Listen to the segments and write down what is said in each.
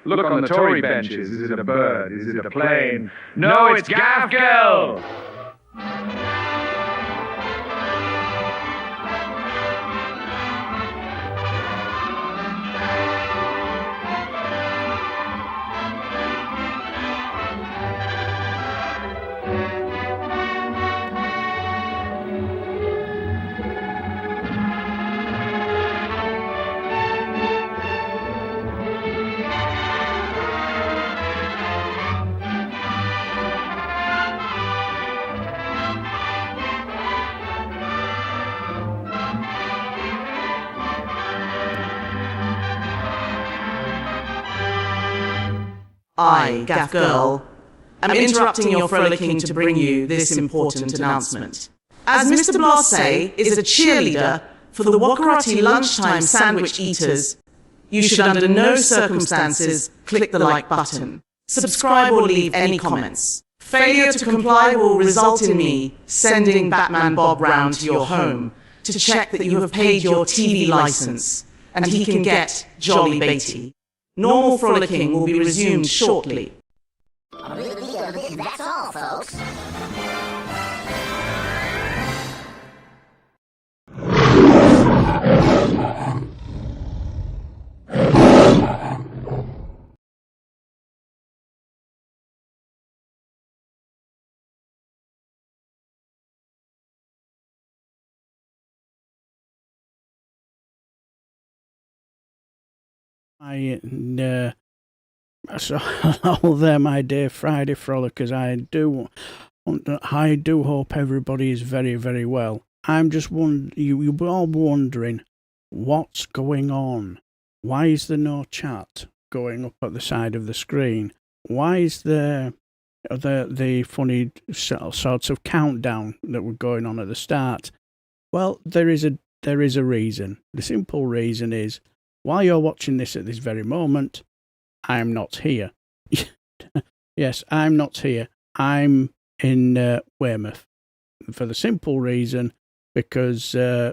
Look on the Tory benches. Is it a bird? Is it a plane? No, it's Gaff Girl! I, Gaff Girl, am interrupting your frolicking to bring you this important announcement. As Mr. Blasé is a cheerleader for the Wakarati lunchtime sandwich eaters, you should under no circumstances click the like button, subscribe or leave any comments. Failure to comply will result in me sending Batman Bob round to your home to check that you have paid your TV license and he can get jolly baity. Normal frolicking will be resumed shortly. That's all, folks. So hello there, my dear Friday Frolicers. I do hope everybody is very, very well. I'm just you're all wondering what's going on. Why is there no chat going up at the side of the screen? Why is there the funny sorts of countdown that were going on at the start? Well, there is a reason. The simple reason is, while you're watching this at this very moment, I'm not here. Yes, I'm not here. I'm in Weymouth. For the simple reason, because earlier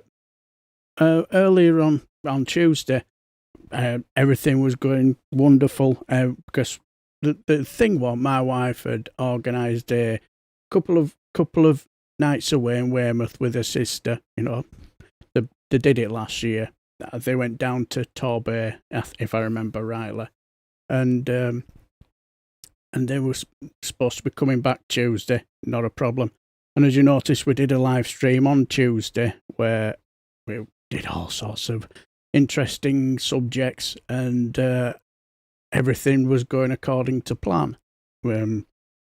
on Tuesday, everything was going wonderful. Because the thing was, my wife had organised a couple of nights away in Weymouth with her sister. You know, they did it last year. They went down to Torbay, if I remember rightly, and they were supposed to be coming back Tuesday. Not a problem. And as you notice, we did a live stream on Tuesday where we did all sorts of interesting subjects, and everything was going according to plan.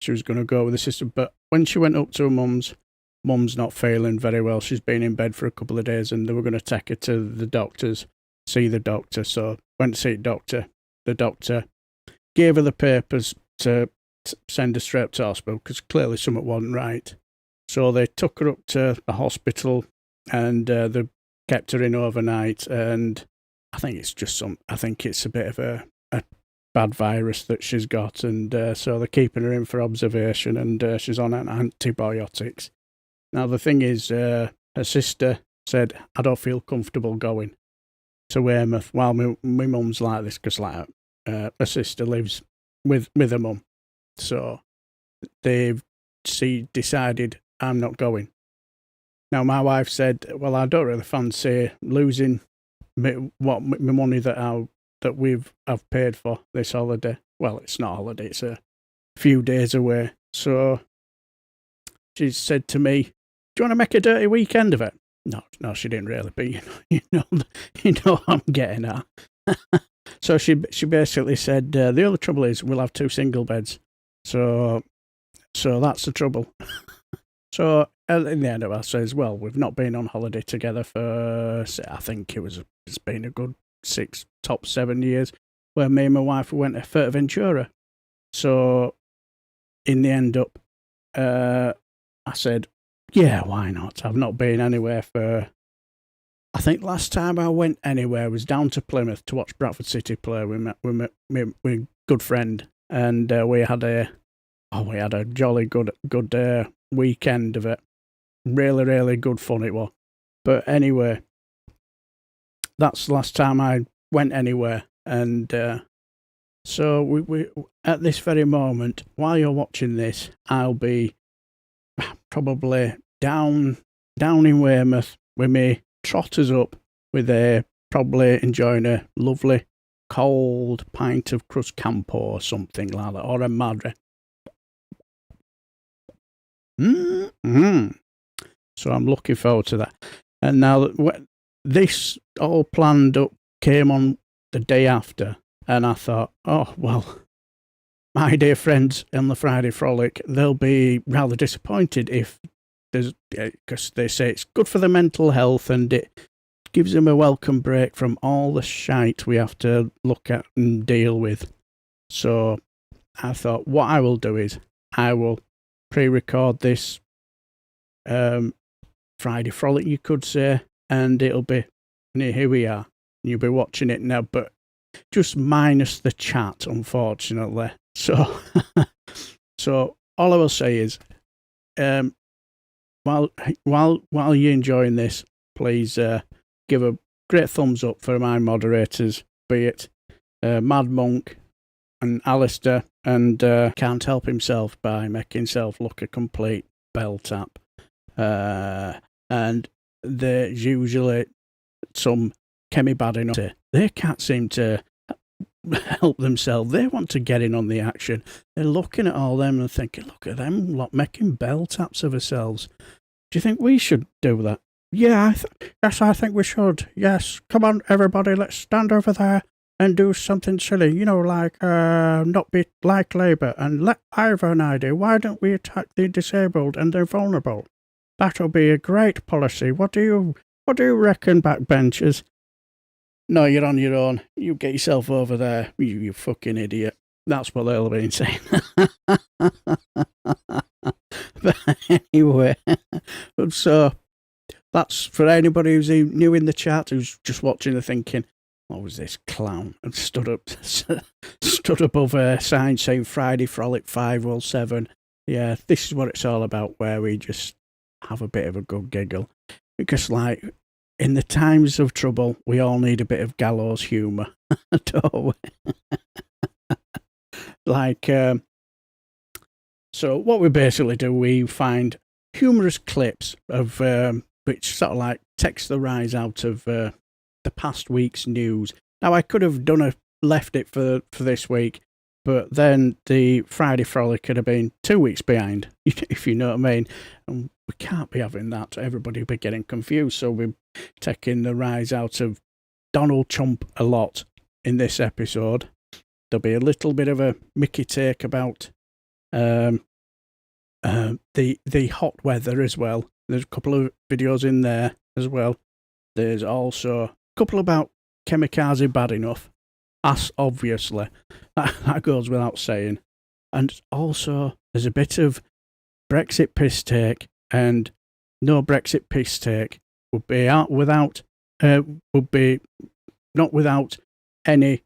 She was going to go with the sister, but when she went up to her mum's not feeling very well. She's been in bed for a couple of days, and they were going to take her to the doctors, see the doctor. So went to see the doctor. The doctor gave her the papers to send her straight to hospital because clearly something wasn't right. So they took her up to the hospital, and they kept her in overnight. And I think it's a bit of a bad virus that she's got, and so they're keeping her in for observation, and she's on antibiotics. Now, the thing is, her sister said, I don't feel comfortable going to Weymouth. Well, my mum's like this because her sister lives with her mum. So she decided, I'm not going. Now, my wife said, well, I don't really fancy losing my money that I've paid for this holiday. Well, it's not a holiday, it's a few days away. So she said to me, do you want to make a dirty weekend of it? No, she didn't really, but you know I'm getting at. So she basically said, the only trouble is we'll have 2 single beds. So that's the trouble. So in the end of it, I says, well, we've not been on holiday together for, I think it's been a good 6, top 7 years, where me and my wife went to Fuerteventura. So in the end up, I said, yeah, why not? I've not been anywhere for... I think last time I went anywhere was down to Plymouth to watch Bradford City play with my good friend, and we had a jolly good weekend of it. Really, really good fun it was. But anyway, that's the last time I went anywhere, and So we at this very moment, while you're watching this, I'll be probably down in Weymouth with me trotters up with probably enjoying a lovely cold pint of Cruzcampo or something like that, or a Madre. So I'm looking forward to that. And now this all planned up came on the day after, and I thought, oh, well, my dear friends on the Friday Frolic, they'll be rather disappointed if because they say it's good for the mental health and it gives them a welcome break from all the shite we have to look at and deal with. So I thought what I will do is I will pre-record this Friday Frolic, you could say, and it'll be, here we are. You'll be watching it now, but just minus the chat, unfortunately. So, so all I will say is, while you're enjoying this, please give a great thumbs up for my moderators, be it Mad Monk and Alistair, and can't help himself by making himself look a complete bell tap. And there's usually some Kemi bad enough. They can't seem to help themselves. They want to get in on the action. They're looking at all them and thinking, look at them lot making bell taps of ourselves. Do you think we should do that? Yeah, yes, I think we should. Yes, come on, everybody, let's stand over there and do something silly. You know, like not be like Labour and let Ivor and I do. Why don't we attack the disabled and the vulnerable? That'll be a great policy. What do you reckon, backbenchers? No, you're on your own. You get yourself over there, you fucking idiot. That's what they'll be saying. But anyway, so that's for anybody who's new in the chat, who's just watching and thinking, what was this clown? And stood above a sign saying Friday Frolic 507. Yeah, this is what it's all about, where we just have a bit of a good giggle. Because, like, in the times of trouble, we all need a bit of gallows humour, don't we? Like, so what we basically do, we find humorous clips of which sort of like takes the rise out of the past week's news. Now, I could have left it for this week, but then the Friday Frolic could have been 2 weeks behind, if you know what I mean. And we can't be having that. Everybody will be getting confused. So we're taking the rise out of Donald Trump a lot in this episode. There'll be a little bit of a Mickey take about the hot weather as well. There's a couple of videos in there as well. There's also a couple about kamikaze bad enough. As obviously. That goes without saying. And also, there's a bit of Brexit piss take, and no Brexit piss take would be not without any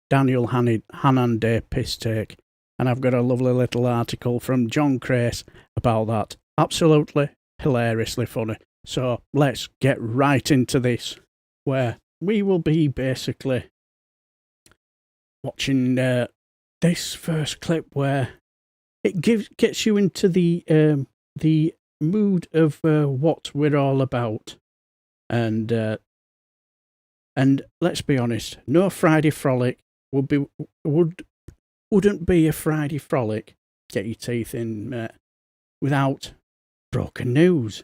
Daniel Hannan Day piss take. And I've got a lovely little article from John Crace about that. Absolutely hilariously funny. So let's get right into this, where we will be basically watching this first clip, where it gets you into the mood of what we're all about, and let's be honest, no Friday Frolic wouldn't be a Friday Frolic. Get your teeth in without broken news,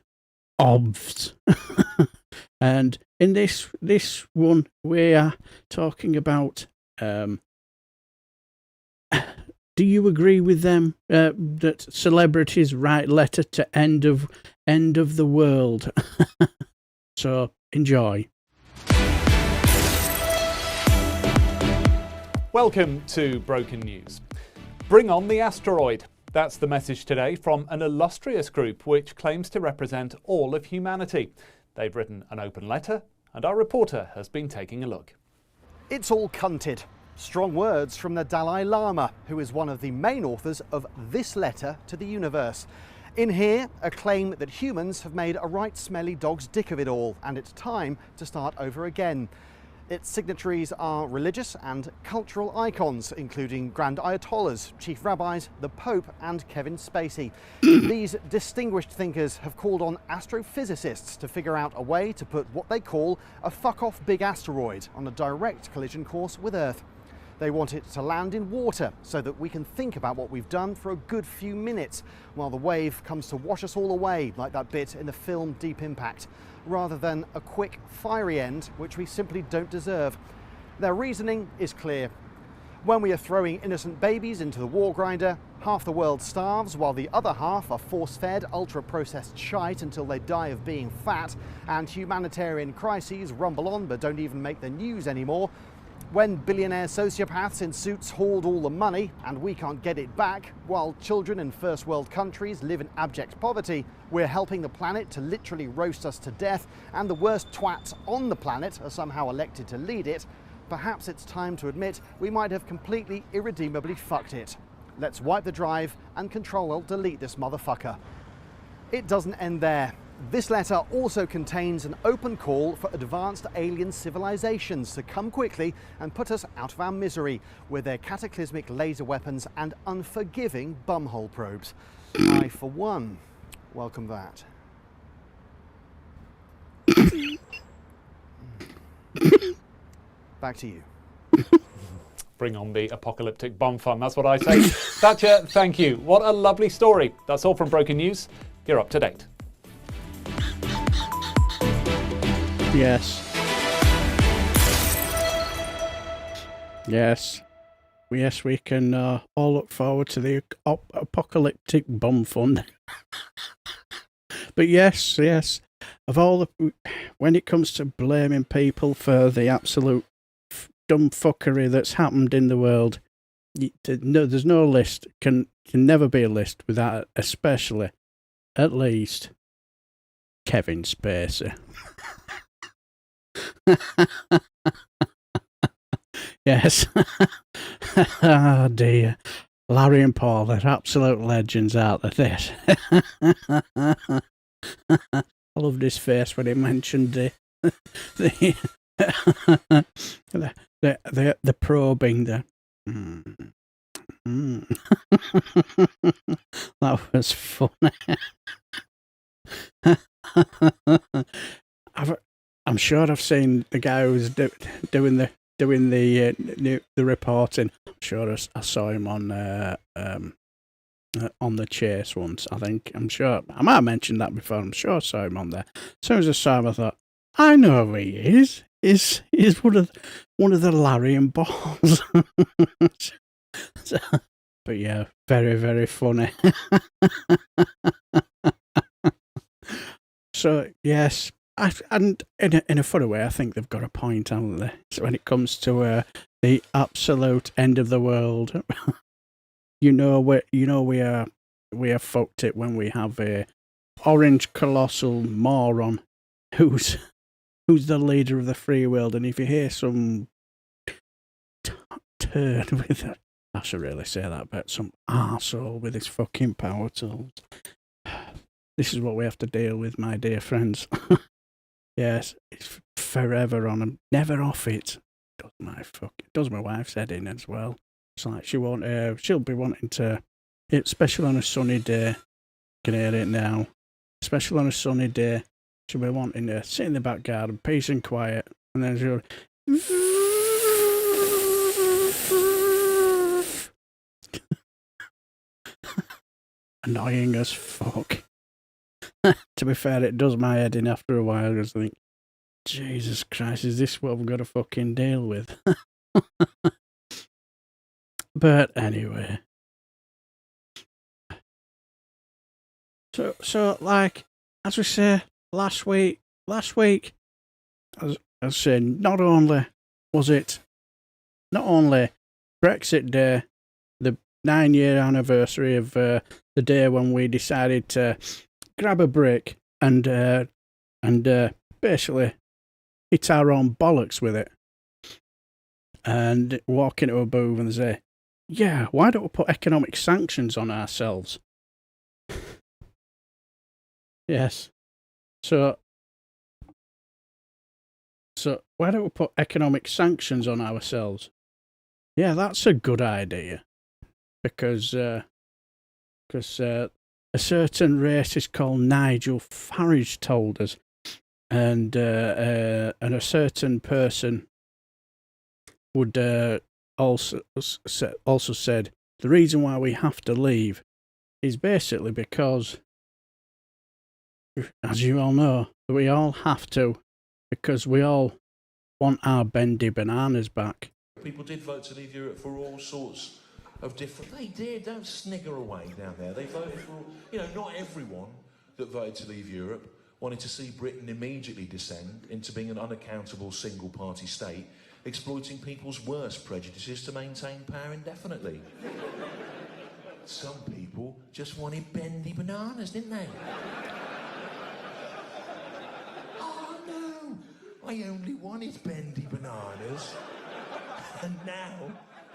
obvs. And in this one, we are talking about. Do you agree with them that celebrities write letter to end of the world? So enjoy. Welcome to Broken News. Bring on the asteroid. That's the message today from an illustrious group which claims to represent all of humanity. They've written an open letter, and our reporter has been taking a look. It's all cunted. Strong words from the Dalai Lama, who is one of the main authors of this letter to the universe. In here, a claim that humans have made a right smelly dog's dick of it all, and it's time to start over again. Its signatories are religious and cultural icons, including Grand Ayatollahs, Chief Rabbis, the Pope, and Kevin Spacey. These distinguished thinkers have called on astrophysicists to figure out a way to put what they call a fuck-off big asteroid on a direct collision course with Earth. They want it to land in water so that we can think about what we've done for a good few minutes while the wave comes to wash us all away, like that bit in the film Deep Impact, rather than a quick, fiery end, which we simply don't deserve. Their reasoning is clear. When we are throwing innocent babies into the war grinder, half the world starves while the other half are force-fed ultra-processed shite until they die of being fat, and humanitarian crises rumble on but don't even make the news anymore. When billionaire sociopaths in suits hoard all the money and we can't get it back, while children in first world countries live in abject poverty, we're helping the planet to literally roast us to death, and the worst twats on the planet are somehow elected to lead it, perhaps it's time to admit we might have completely irredeemably fucked it. Let's wipe the drive and Control-Alt-Delete this motherfucker. It doesn't end there. This letter also contains an open call for advanced alien civilizations to come quickly and put us out of our misery with their cataclysmic laser weapons and unforgiving bumhole probes. I, for one, welcome that. Back to you. Bring on the apocalyptic bomb fun, that's what I say. Thatcher, thank you. What a lovely story. That's all from Broken News. You're up to date. Yes. Yes. Yes, we can all look forward to the apocalyptic bomb fun. But yes, of all the, when it comes to blaming people for the absolute dumb fuckery that's happened in the world, no, there's no list. Can never be a list without, especially, at least, Kevin Spacey. Yes. Oh dear. Larry and Paul, they're absolute legends, aren't they? I loved his face when he mentioned the probing. That was funny. I'm sure I've seen the guy who's doing the reporting. I'm sure I saw him on the chase once. I'm sure I might have mentioned that before. I'm sure I saw him on there. As soon as I saw him, I thought, I know who he is. He's one of the Larry and Balls. But yeah, very, very funny. So yes, and in a funny way, I think they've got a point, haven't they? So when it comes to the absolute end of the world, we are fucked it when we have a orange colossal moron who's the leader of the free world, and if you hear some turd with it, I should really say that, but some arsehole with his fucking power tools. This is what we have to deal with, my dear friends. Yes, it's forever on him, never off it. Does my wife's head in as well. It's like she'll be wanting to, especially on a sunny day. Can hear it now. Especially on a sunny day, she'll be wanting to sit in the back garden, peace and quiet, and then she'll annoying as fuck. To be fair, it does my head in after a while, because I think, Jesus Christ, is this what we've got to fucking deal with? But anyway. So like, as we say, last week, as I was saying, not only Brexit Day, the 9-year anniversary of the day when we decided to grab a brick and basically hit our own bollocks with it, and walk into a booth and say, yeah, why don't we put economic sanctions on ourselves? Yes. So So why don't we put economic sanctions on ourselves? Yeah, that's a good idea. Because a certain racist called Nigel Farage told us, and a certain person would also said the reason why we have to leave is basically because, as you all know, we all have to, because we all want our bendy bananas back. People did vote to leave Europe for all sorts of different... They did, don't snigger away down there. They voted for... not everyone that voted to leave Europe wanted to see Britain immediately descend into being an unaccountable single-party state, exploiting people's worst prejudices to maintain power indefinitely. Some people just wanted bendy bananas, didn't they? Oh, no! I only wanted bendy bananas. And now,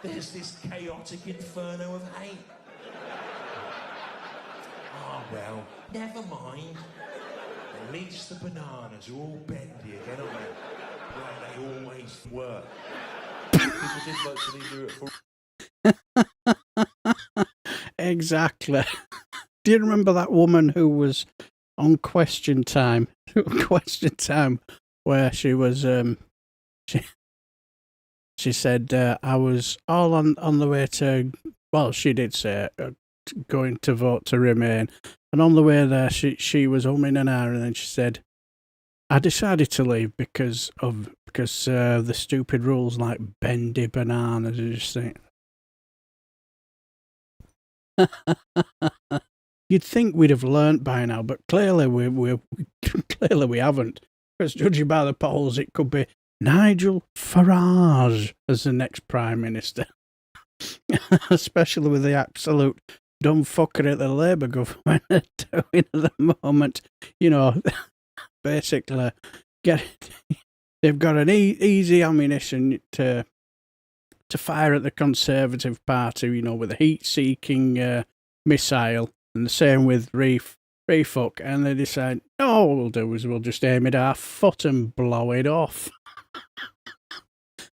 there's this chaotic inferno of hate. Oh, well, never mind. At least the bananas are all bendy again, aren't they? Like they always were. People did vote to leave Europe for... Exactly. Do you remember that woman who was on Question Time? Where she was, she said, I was all on the way to, well, she did say, going to vote to remain. And on the way there, she was humming and ahhing, and then she said, I decided to leave because the stupid rules like bendy bananas. I just think, you'd think we'd have learnt by now, but clearly we haven't. Because judging by the polls, it could be Nigel Farage as the next Prime Minister. Especially with the absolute dumb fuckery at the Labour government are doing at the moment. Basically, they've got an easy ammunition to fire at the Conservative Party, with a heat-seeking missile, and the same with Refuck, and they decide, no, what we'll do is we'll just aim it at our foot and blow it off.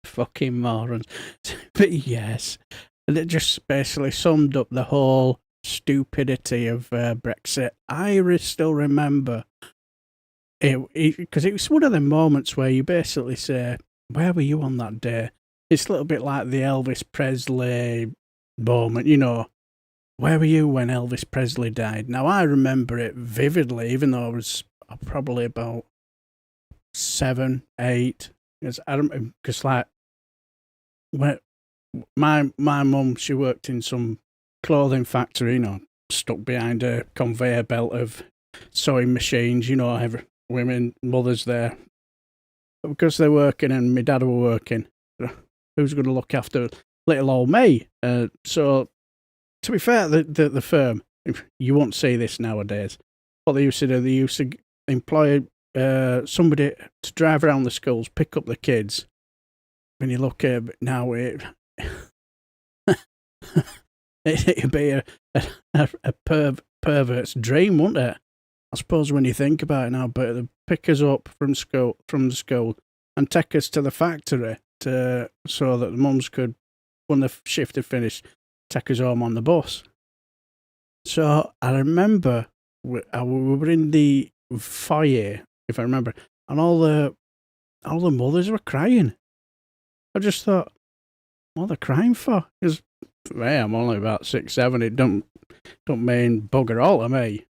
Fucking morons. But yes, and it just basically summed up the whole stupidity of Brexit. I still remember it, because it was one of the moments where you basically say, where were you on that day? It's a little bit like the Elvis Presley moment, where were you when Elvis Presley died? Now, I remember it vividly, even though I was probably about 7, 8. Because like, when my mum, she worked in some clothing factory, stuck behind a conveyor belt of sewing machines, every women, mothers there. But because they're working and my dad were working, who's going to look after little old me? So, to be fair, the firm, you won't see this nowadays. What they used to do, they used to employ somebody to drive around the schools, pick up the kids. When you look at it now, it'd be a pervert's dream, wouldn't it? I suppose when you think about it now, but they pick us up from the school and take us to the factory so that the mums could, when the shift had finished, take us home on the bus. So I remember we were in the foyer, if I remember, and all the mothers were crying. I just thought, what are they crying for? Because I'm only about 6, 7. It don't mean bugger all to me.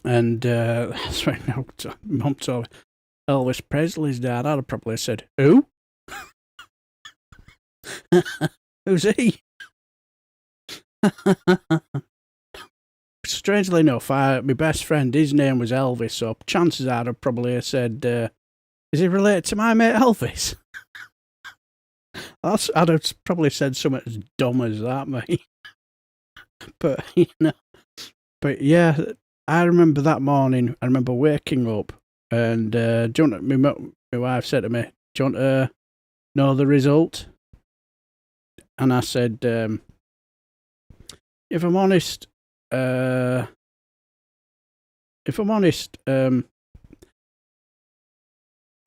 And that's when Mum told me Elvis Presley's dad. I'd have probably said, who? Who's he? Strangely enough, my best friend, his name was Elvis, so chances are I'd probably said, is he related to my mate Elvis? I'd have probably said something as dumb as that, mate. But, but yeah, I remember that morning, I remember waking up, and my wife said to me, do you want to know the result? And I said, if I'm honest,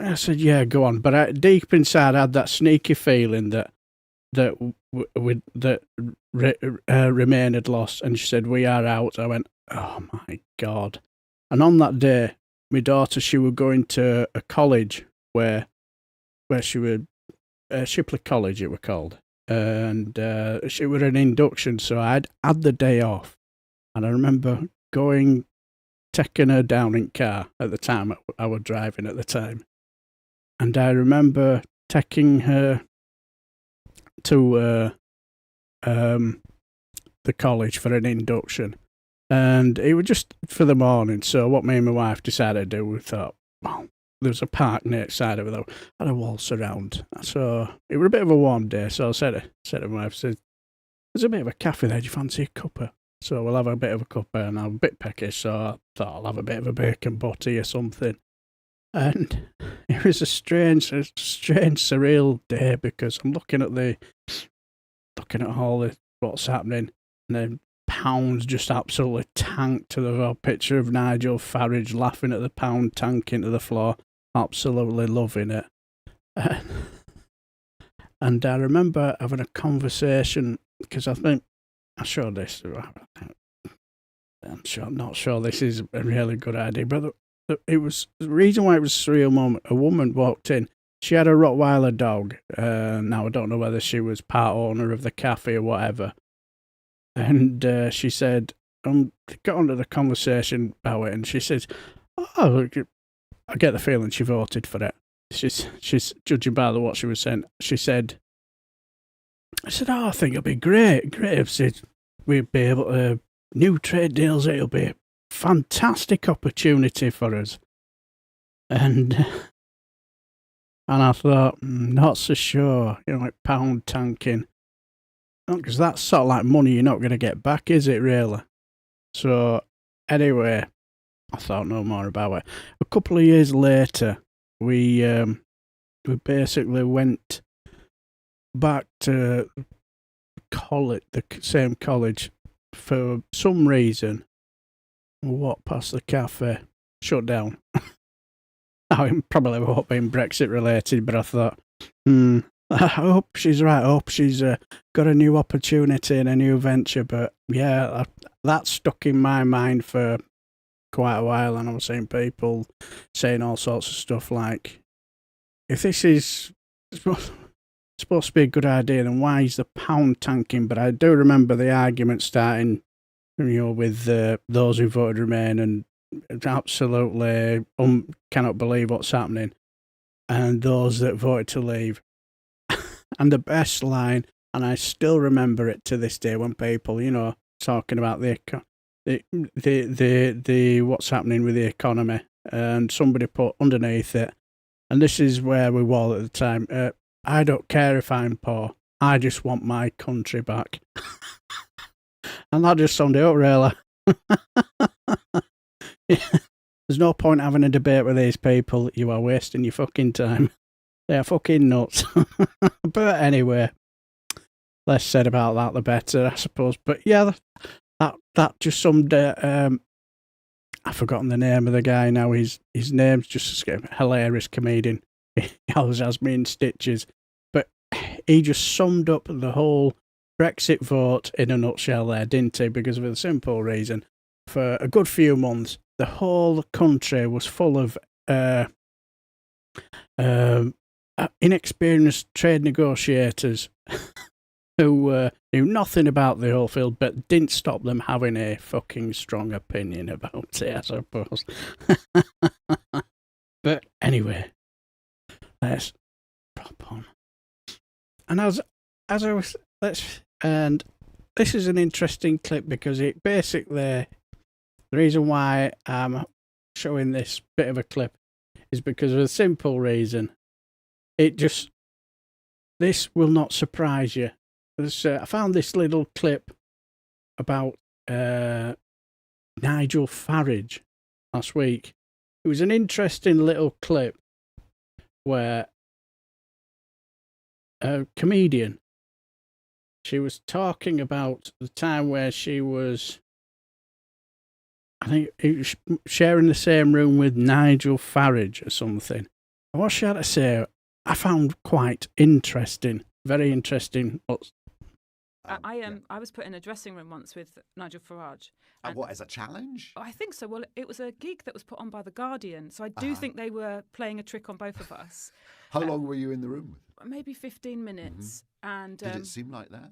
I said, yeah, go on. But deep inside, I had that sneaky feeling that Remain had lost. And she said, we are out. I went, oh, my God. And on that day, my daughter, she was going to a college where she would, Shipley College, it were called. And she were an induction, so I'd had the day off. And I remember taking her down in car at the time. I was driving at the time. And I remember taking her to the college for an induction. And it was just for the morning. So what me and my wife decided to do, we thought, well, there was a park near the side of it, though. Had a waltz around. So it was a bit of a warm day. So I said to my wife, there's a bit of a cafe there. Do you fancy a cuppa? So we'll have a bit of a cuppa, and I'm a bit peckish, so I thought I'll have a bit of a bacon butty or something. And it was a strange, surreal day, because I'm looking at all what's happening, and then pounds just absolutely tanked to the picture of Nigel Farage laughing at the pound tanking to the floor, absolutely loving it. And I remember having a conversation, because I'm not sure this is a really good idea, but it was the reason why it was a surreal moment. A woman walked in. She had a Rottweiler dog. Now I don't know whether she was part owner of the cafe or whatever. And she said, got onto the conversation about it, and she says, "Oh, I get the feeling she voted for it." She's judging by what she was saying. She said, "I said, oh, I think it'll be great if we'd be able to new trade deals. It'll be a fantastic opportunity for us." And I thought, not so sure. Like pound tanking. Because that's sort of like money you're not going to get back, is it really? So, anyway, I thought no more about it. A couple of years later, we basically went back to college, the same college, for some reason. We walked past the cafe, shut down. It probably won't be Brexit related, but I thought, I hope she's right. I hope she's got a new opportunity and a new venture. But yeah, that stuck in my mind for quite a while, and I was seeing people saying all sorts of stuff like, if this is supposed to be a good idea, then why is the pound tanking? But I do remember the argument starting, with those who voted Remain and absolutely cannot believe what's happening, and those that voted to leave. And the best line, and I still remember it to this day, when people, talking about the what's happening with the economy, and somebody put underneath it, and this is where we were at the time, I don't care if I'm poor, I just want my country back. And that just summed it up, really. There's no point having a debate with these people. You are wasting your fucking time. They are fucking nuts. But anyway, less said about that, the better, I suppose. But yeah, that just summed it. I've forgotten the name of the guy now. His name's just a hilarious comedian. He always has me in stitches. But he just summed up the whole Brexit vote in a nutshell there, didn't he? Because of the simple reason, for a good few months, the whole country was full of inexperienced trade negotiators who knew nothing about the whole field, but didn't stop them having a fucking strong opinion about it, I suppose. But anyway, let's prop on. And as I was, and this is an interesting clip, because it basically, the reason why I'm showing this bit of a clip is because of a simple reason. This will not surprise you. I found this little clip about Nigel Farage last week. It was an interesting little clip where a comedian, she was talking about the time where she was, I think, sharing the same room with Nigel Farage or something. what she had to say, I found quite interesting, very interesting. I was put in a dressing room once with Nigel Farage. And what, as a challenge? I think so. Well, it was a gig that was put on by The Guardian, so I do think they were playing a trick on both of us. How long were you in the room? Maybe 15 minutes. And Did it seem like that?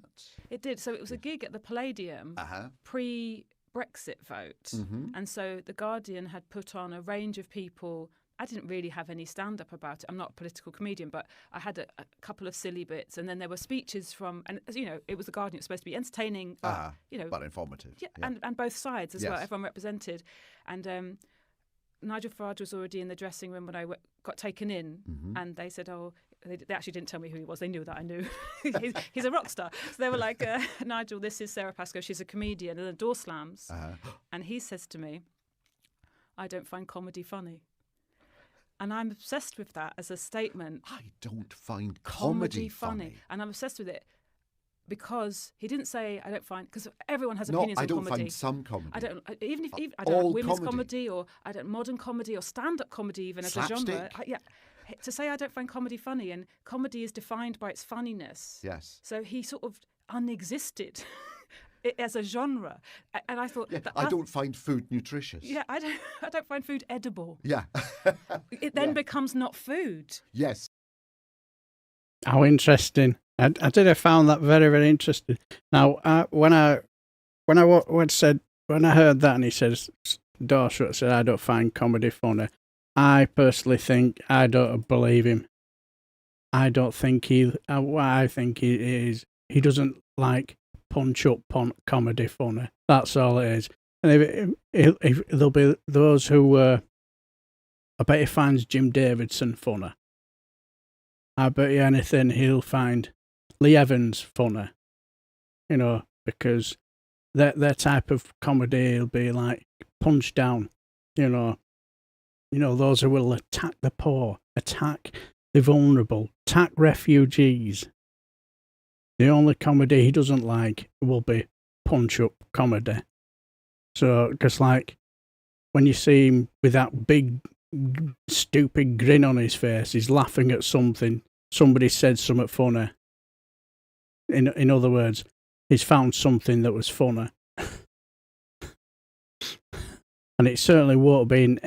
It did. So it was a gig at the Palladium pre-Brexit vote. And so The Guardian had put on a range of people. I didn't really have any stand-up about it. I'm not a political comedian, but I had a couple of silly bits. And then there were speeches from, and as you know, it was The Guardian. It was supposed to be entertaining, but, but informative. Yeah, yeah. And both sides as well, everyone represented. And Nigel Farage was already in the dressing room when I got taken in. And they said, they actually didn't tell me who he was. They knew that I knew. he's a rock star. So they were like, Nigel, this is Sarah Pascoe. She's a comedian. And the door slams. And he says to me, I don't find comedy funny. And I'm obsessed with that as a statement. I don't find comedy funny. And I'm obsessed with it because he didn't say, I don't find, because everyone has opinions on comedy. No, I don't find some comedy. I don't, even I don't like women's comedy or I don't modern comedy or stand-up comedy even as a genre. To say I don't find comedy funny, and comedy is defined by its funniness. Yes. So he sort of unexisted as a genre, and I thought I don't find food nutritious. Yeah, I don't find food edible. Yeah. It then becomes not food. Yes. How interesting! I did. I found that very, very interesting. Now, when I heard that, and he says, Dorshut said, I don't find comedy funny. I personally think I don't believe him. I don't think what I think he is, he doesn't like punch-up comedy funny. That's all it is. And if there'll be those who, I bet he finds Jim Davidson funny. I bet you anything he'll find Lee Evans funny. Because their type of comedy will be like punch down. Those who will attack the poor, attack the vulnerable, attack refugees. The only comedy he doesn't like will be punch-up comedy. So, because when you see him with that big, stupid grin on his face, he's laughing at something. Somebody said something funny. In other words, he's found something that was funny. And it certainly won't be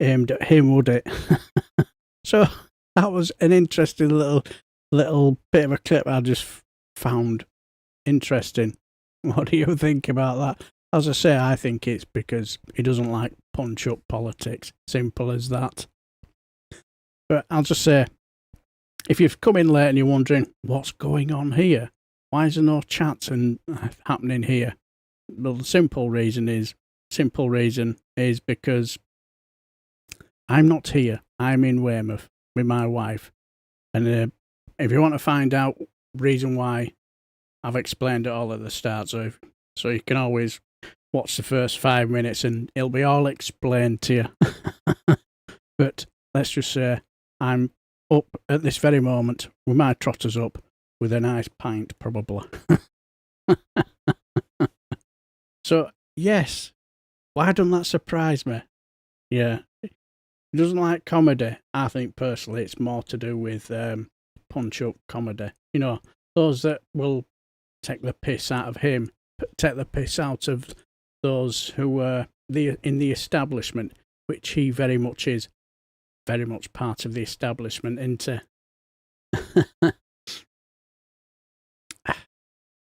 aimed at him, would it? So, that was an interesting little bit of a clip I just found interesting. What do you think about that? As I say, I think it's because he doesn't like punch-up politics. Simple as that. But I'll just say, if you've come in late and you're wondering, what's going on here? Why is there no chat happening here? Well, the simple reason is because I'm not here. I'm in Weymouth with my wife. And if you want to find out reason why, I've explained it all at the start. So you can always watch the first 5 minutes and it'll be all explained to you. But let's just say I'm up at this very moment with my trotters up with a nice pint, probably. So, yes. Why doesn't that surprise me? Yeah. He doesn't like comedy. I think personally it's more to do with punch-up comedy. Those that will take the piss out of him, take the piss out of those who are in the establishment, which he very much is, very much part of the establishment, into.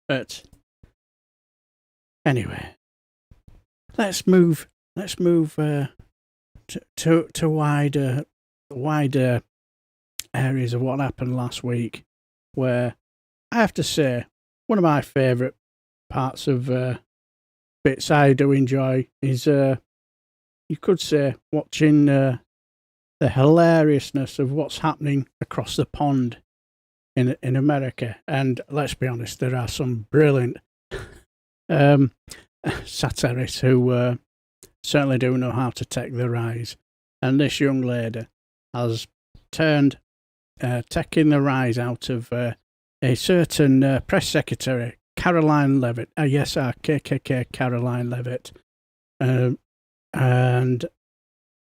But anyway, let's move to wider areas of what happened last week, where I have to say one of my favourite parts of bits I do enjoy is you could say watching the hilariousness of what's happening across the pond in America. And let's be honest, there are some brilliant satirists who certainly do know how to take the rise. And this young lady has taken the rise out of a certain press secretary, Caroline Levitt. Yes, our KKK Caroline Levitt. And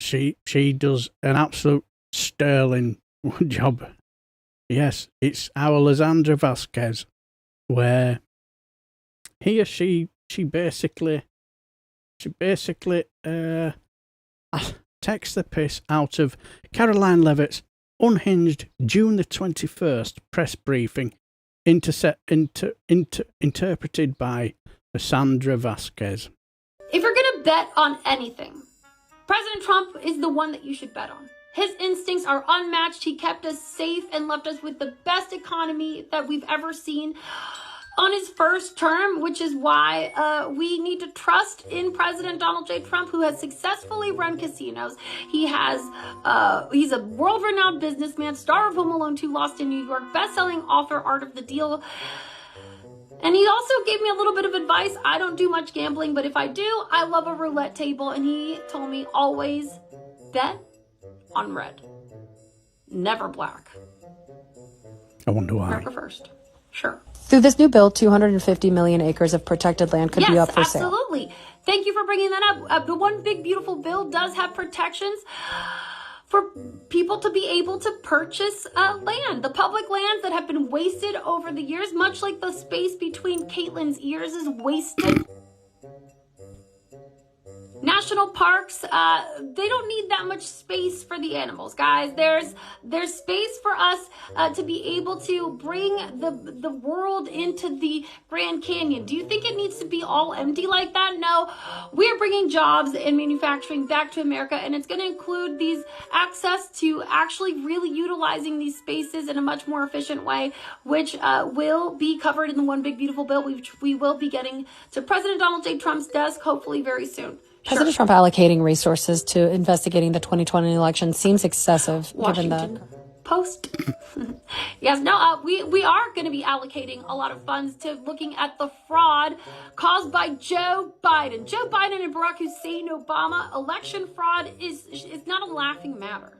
she does an absolute sterling job. Yes, it's our Lizandra Vasquez, where she basically takes the piss out of Caroline Levitt's unhinged June the 21st press briefing, interpreted by Lizandra Vasquez. If you're going to bet on anything, President Trump is the one that you should bet on. His instincts are unmatched. He kept us safe and left us with the best economy that we've ever seen on his first term, which is why we need to trust in President Donald J. Trump, who has successfully run casinos. He's a world-renowned businessman, star of Home Alone 2, Lost in New York, best-selling author, Art of the Deal. And he also gave me a little bit of advice. I don't do much gambling, but if I do, I love a roulette table. And he told me always bet on red, never black. I wonder why. America first. Sure. Through this new bill, 250 million acres of protected land could be up for sale. Yes, absolutely. Thank you for bringing that up. The One Big Beautiful Bill does have protections for people to be able to purchase land. The public lands that have been wasted over the years, much like the space between Caitlin's ears is wasted. National parks, they don't need that much space for the animals, guys. There's space for us to be able to bring the world into the Grand Canyon. Do you think it needs to be all empty like that? No, we're bringing jobs and manufacturing back to America, and it's going to include these access to actually really utilizing these spaces in a much more efficient way, which will be covered in the One Big Beautiful Bill, which we will be getting to President Donald J. Trump's desk hopefully very soon. President Trump allocating resources to investigating the 2020 election seems excessive, given Washington Post. Yes, no, we are going to be allocating a lot of funds to looking at the fraud caused by Joe Biden. Joe Biden and Barack Hussein Obama. Election fraud is not a laughing matter.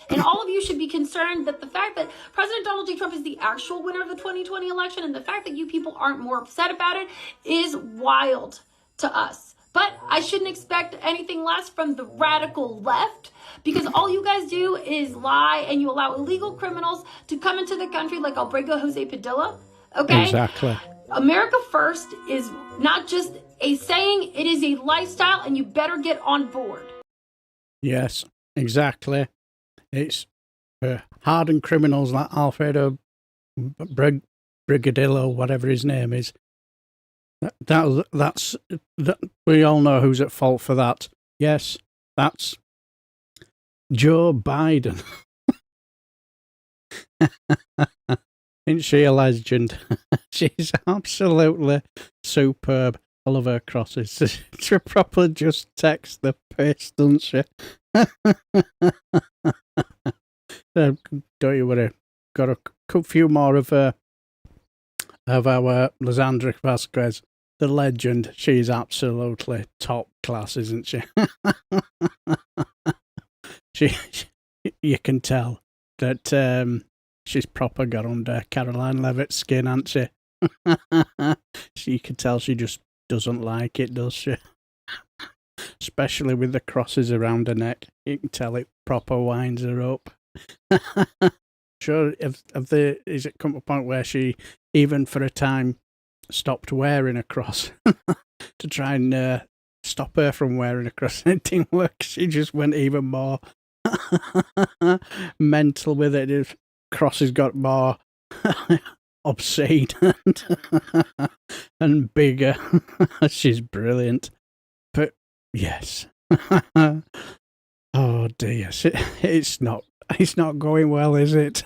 And all of you should be concerned that the fact that President Donald J. Trump is the actual winner of the 2020 election and the fact that you people aren't more upset about it is wild to us. But I shouldn't expect anything less from the radical left, because all you guys do is lie and you allow illegal criminals to come into the country like Albrego Jose Padilla. Okay? Exactly. America first is not just a saying, it is a lifestyle, and you better get on board. Yes, exactly. It's hardened criminals like Alfredo Brigadillo, whatever his name is. That's we all know who's at fault for that. Yes, that's Joe Biden. Isn't she a legend? She's absolutely superb. I love her crosses. She properly just takes the piss, doesn't she? Don't you worry. Got a few more of our Lizandra Vasquez, the legend. She's absolutely top class, isn't she? You can tell that she's proper got under Caroline Levitt's skin, hasn't she? You can tell she just doesn't like it, does she? Especially with the crosses around her neck. You can tell it proper winds her up. Sure, is it come to a point where she, even for a time, stopped wearing a cross to try and stop her from wearing a cross? And it didn't work. She just went even more mental with it. The crosses got more obscene and bigger. She's brilliant. But yes. Oh dear, it's not going well, is it?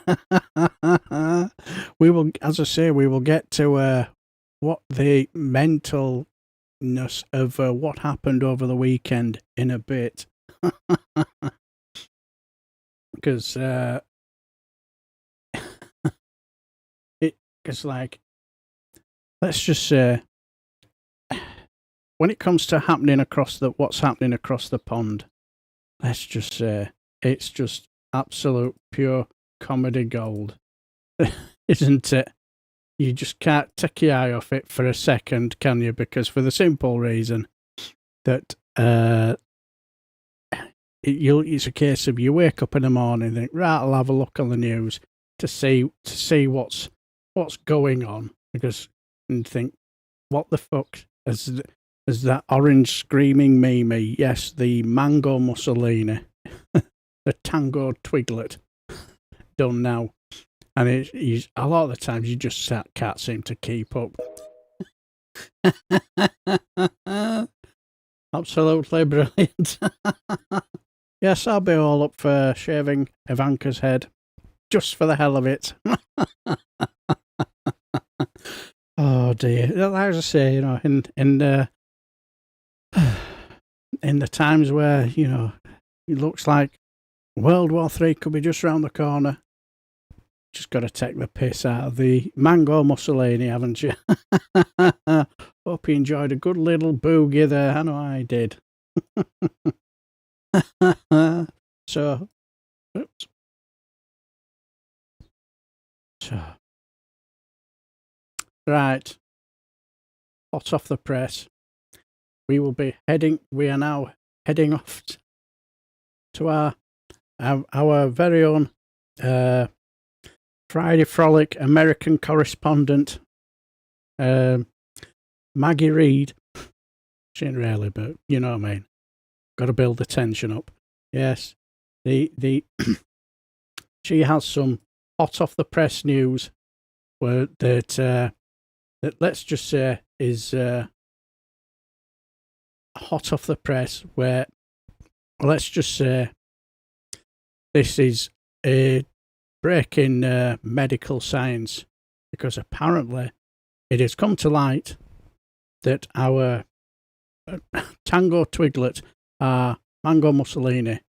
We will, as I say, we will get to what the mentalness of what happened over the weekend in a bit, because it's like, let's just say, when it comes to what's happening across the pond, let's just say it's just absolute pure comedy gold, isn't it? You just can't take your eye off it for a second, can you? Because for the simple reason that it's a case of you wake up in the morning and think, right, I'll have a look on the news to see what's going on, and think, what the fuck is that orange screaming Mimi? Yes, the mango Mussolini, the tango Twiglet, done now, and he's a lot of the times you just can't seem to keep up. Absolutely brilliant. Yes, I'll be all up for shaving Ivanka's head, just for the hell of it. Oh dear. Like I say, in the times where, it looks like World War III could be just round the corner, just got to take the piss out of the mango Mussolini, haven't you? Hope you enjoyed a good little boogie there. I know I did. So, right. Hot off the press. We are now heading off to our very own Friday Frolic American correspondent, Maggie Reed. She ain't really, but you know what I mean. Got to build the tension up. Yes, the she has some hot off the press news that let's just say is hot off the press. Where let's just say this is a break in medical science, because apparently it has come to light that our Tango Twiglet, Mango Mussolini,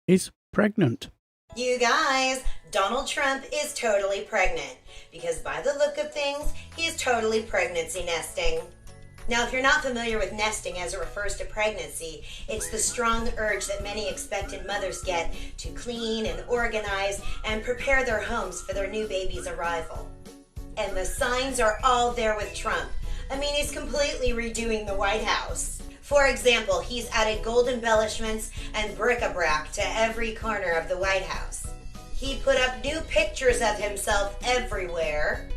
is pregnant. You guys, Donald Trump is totally pregnant, because by the look of things, he is totally pregnancy nesting. Now, if you're not familiar with nesting as it refers to pregnancy, it's the strong urge that many expectant mothers get to clean and organize and prepare their homes for their new baby's arrival. And the signs are all there with Trump. I mean, he's completely redoing the White House. For example, he's added gold embellishments and bric-a-brac to every corner of the White House. He put up new pictures of himself everywhere.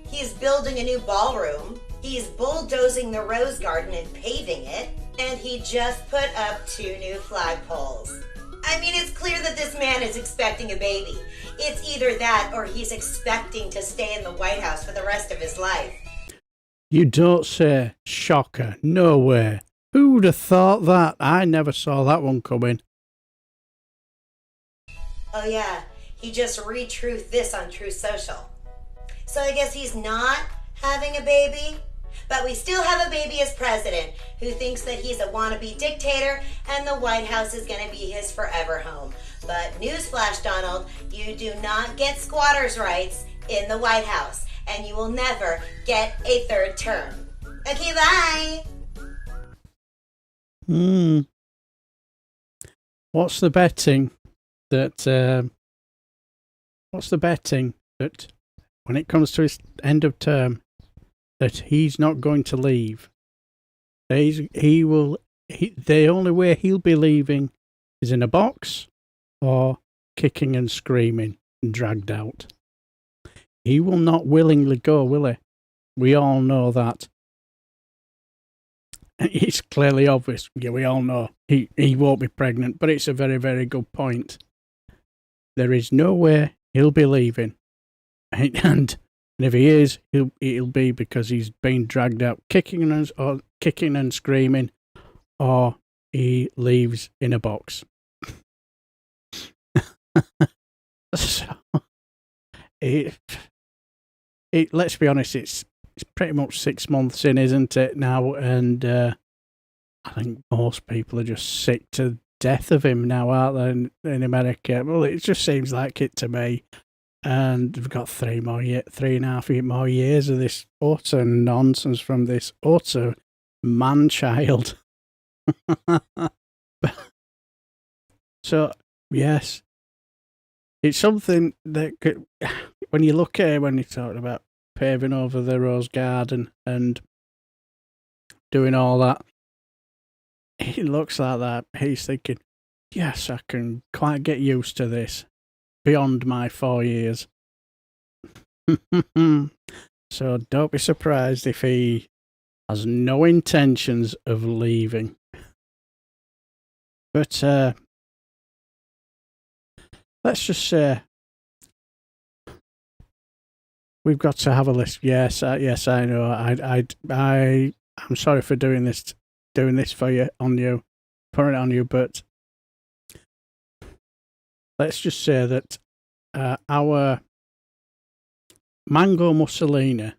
He's building a new ballroom. He's bulldozing the Rose Garden and paving it. And he just put up 2 new flagpoles. I mean, it's clear that this man is expecting a baby. It's either that or he's expecting to stay in the White House for the rest of his life. You don't say. Shocker. No way. Who'd have thought that? I never saw that one coming. Oh yeah, he just re-truthed this on Truth Social. So I guess he's not having a baby? But we still have a baby as president who thinks that he's a wannabe dictator and the White House is going to be his forever home. But newsflash, Donald, you do not get squatters' rights in the White House, and you will never get a 3rd term. Okay, bye! What's the betting that when it comes to his end of term, that he's not going to leave? The only way he'll be leaving is in a box or kicking and screaming and dragged out. He will not willingly go, will he? We all know that. It's clearly obvious. Yeah, we all know he won't be pregnant, but it's a very, very good point. There is no way he'll be leaving. And if he is, it'll be because he's been dragged out kicking and screaming, or he leaves in a box. So, let's be honest, it's pretty much 6 months in, isn't it, now? And I think most people are just sick to death of him now, aren't they, in America? Well, it just seems like it to me. And we've got 3.5 more years of this utter nonsense from this utter man-child. So, yes, it's something that when you look at it, when you're talking about paving over the Rose Garden and doing all that, it looks like that. He's thinking, yes, I can quite get used to this. Beyond my 4 years. So don't be surprised if he has no intentions of leaving. But let's just say we've got to have a list. Yes, yes, I know. I'm sorry for doing this for you, putting it on you. But let's just say that our Mango Mussolini,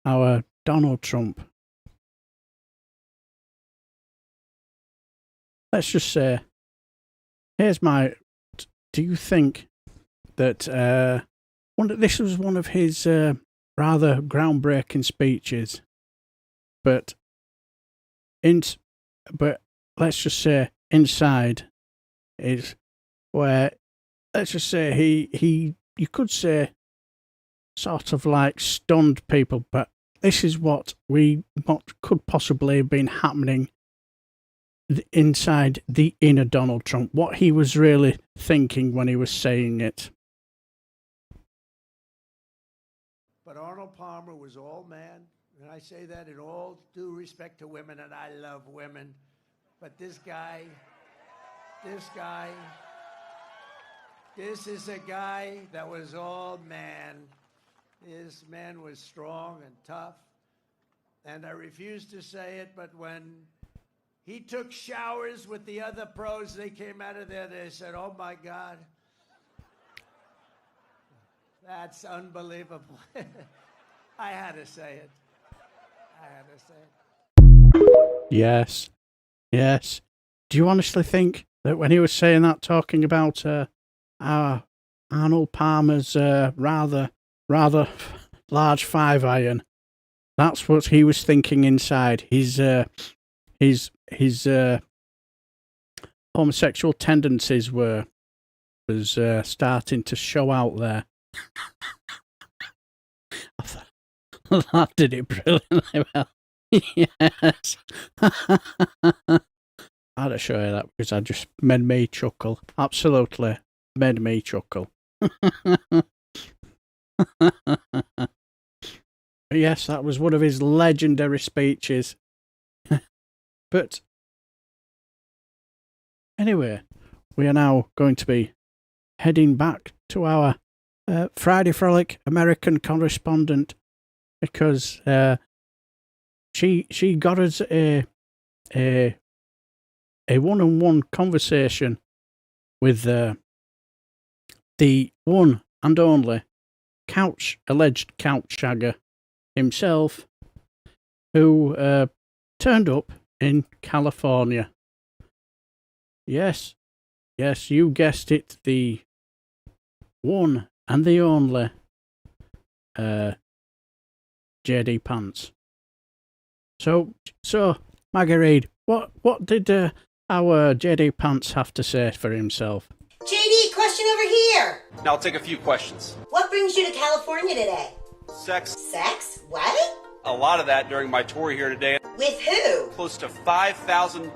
our Donald Trump. Let's just say, here's my. Do you think that this was one of his rather groundbreaking speeches? But let's just say inside is where, let's just say you could say sort of like stunned people, but this is what could possibly have been happening inside the inner Donald Trump, what he was really thinking when he was saying it. But Arnold Palmer was all man, and I say that in all due respect to women, and I love women, but this is a guy that was all man. This man was strong and tough, and I refuse to say it, but when he took showers with the other pros, they came out of there, they said, oh my God, that's unbelievable. I had to say it. Yes. Yes. Do you honestly think that when he was saying that, talking about our Arnold Palmer's rather large 5-iron, that's what he was thinking inside? His homosexual tendencies was starting to show out there. That did it brilliantly well. Yes. I had to show you that because I just made me chuckle. Absolutely made me chuckle. Yes, that was one of his legendary speeches. But anyway, we are now going to be heading back to our Friday Frolic American correspondent, because she got us a one-on-one conversation with the one and only alleged couch shagger himself, who turned up in California. Yes, you guessed it, the one and the only JD Pants. So Maggie Reed, what did our JD Pants have to say for himself? JD, question over here. Now I'll take a few questions. What brings you to California today? Sex. Sex? What? A lot of that during my tour here today. With who? Close to 5,000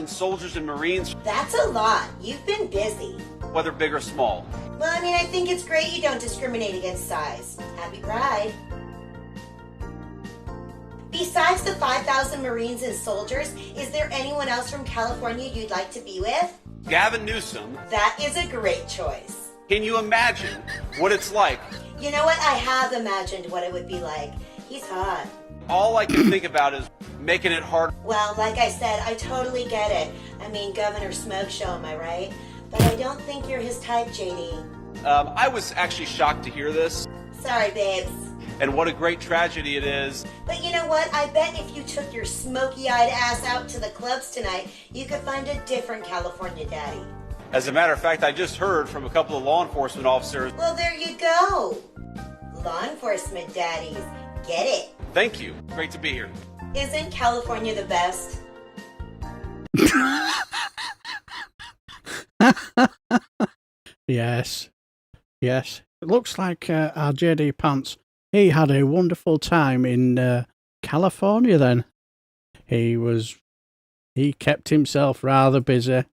soldiers and Marines. That's a lot. You've been busy. Whether big or small. Well, I mean, I think it's great you don't discriminate against size. Happy Pride. Besides the 5,000 Marines and soldiers, is there anyone else from California you'd like to be with? Gavin Newsom. That is a great choice. Can you imagine what it's like? You know what? I have imagined what it would be like. He's hot. All I can think about is making it hard. Well, like I said, I totally get it. I mean, Governor Smoke Show, am I right? But I don't think you're his type, JD. I was actually shocked to hear this. Sorry, babes. And what a great tragedy it is. But you know what? I bet if you took your smoky-eyed ass out to the clubs tonight, you could find a different California daddy. As a matter of fact, I just heard from a couple of law enforcement officers. Well, there you go. Law enforcement daddies. Get it. Thank you. Great to be here. Isn't California the best? Yes. It looks like our JD Pants, he had a wonderful time in California then. He He kept himself rather busy.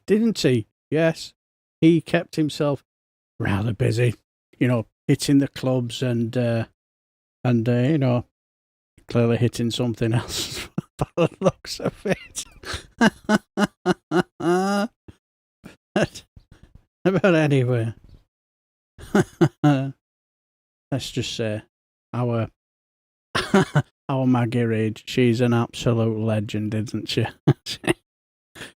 Didn't he? Yes. He kept himself rather busy. You know, hitting the clubs and you know, clearly hitting something else by the looks of it. But anyway, let's just say our Maggie Reid, she's an absolute legend, isn't she?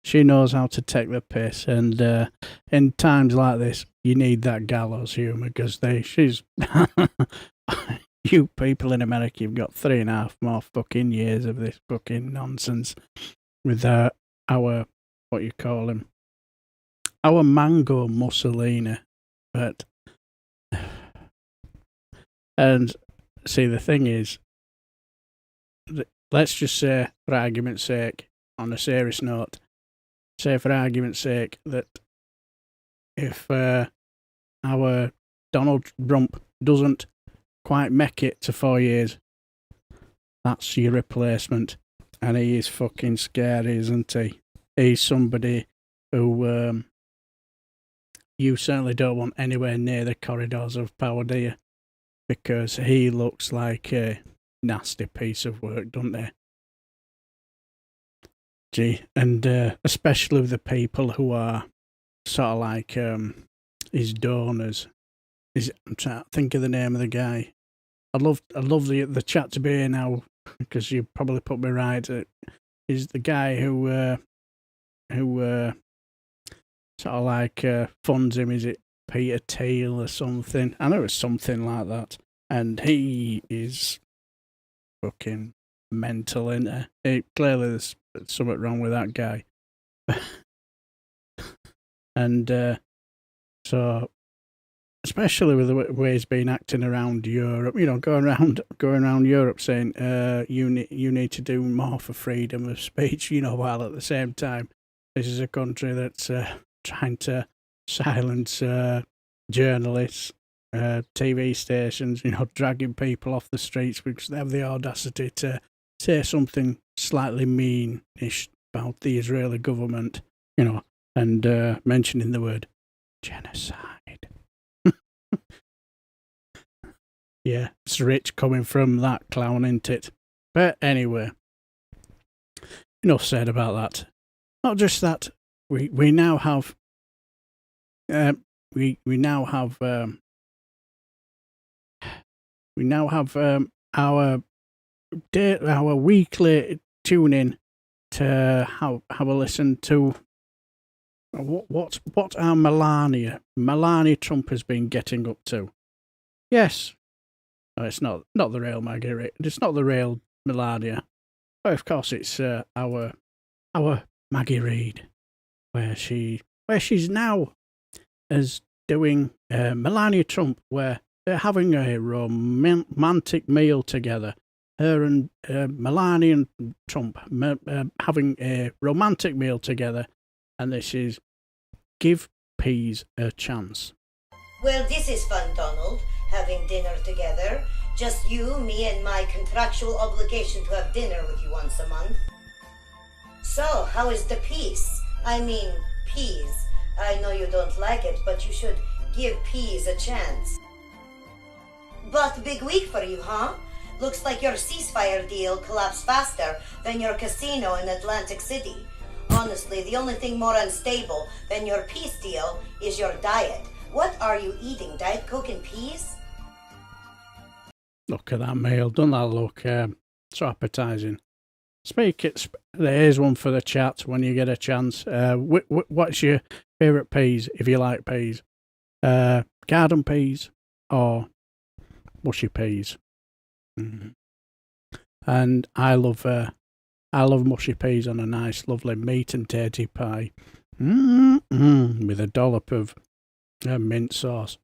She knows how to take the piss, and in times like this, you need that gallows humour, because she's you people in America, you've got 3.5 more fucking years of this fucking nonsense with our what you call him, our Mango Mussolini, but and see, the thing is, let's just say, for argument's sake, on a serious note, say for argument's sake that if our Donald Trump doesn't quite make it to 4 years, that's your replacement, and he is fucking scary, isn't he? He's somebody who you certainly don't want anywhere near the corridors of power, do you? Because he looks like a nasty piece of work, doesn't he? Gee, and especially with the people who are sort of like his donors. I'm trying to think of the name of the guy. I'd love the chat to be here now, because you probably put me right. Is the guy who sort of like funds him? Is it Peter Thiel or something? I know it's something like that. And he is fucking mental, isn't he? Clearly there's something wrong with that guy. And so, especially with the way he's been acting around Europe, you know, going around Europe saying you need to do more for freedom of speech, you know, while at the same time this is a country that's trying to silence journalists, TV stations, you know, dragging people off the streets because they have the audacity to say something slightly mean-ish about the Israeli government, you know, and mentioning the word genocide. Yeah, it's rich coming from that clown, isn't it? But anyway, enough said about that. Not just that, we now have we now have our weekly tune in to have a listen to what our Melania Trump has been getting up to. Yes, no, it's not the real Maggie Reid. It's not the real Melania. But of course, it's our Maggie Reid, where she's now as doing Melania Trump, where they're having a romantic meal together. Her and Melania and Trump having a romantic meal together, and this is Give Peas a Chance. Well, this is fun, Donald, having dinner together. Just you, me, and my contractual obligation to have dinner with you once a month. So, how is the peas? I mean, peas. I know you don't like it, but you should give peas a chance. But big week for you, huh? Looks like your ceasefire deal collapsed faster than your casino in Atlantic City. Honestly, the only thing more unstable than your peace deal is your diet. What are you eating, Diet Coke and peas? Look at that meal. Doesn't that look so appetising? There's one for the chat when you get a chance. What's your favourite peas, if you like peas? Garden peas or mushy peas? Mm. And I love mushy peas on a nice, lovely meat and tatty pie, with a dollop of mint sauce.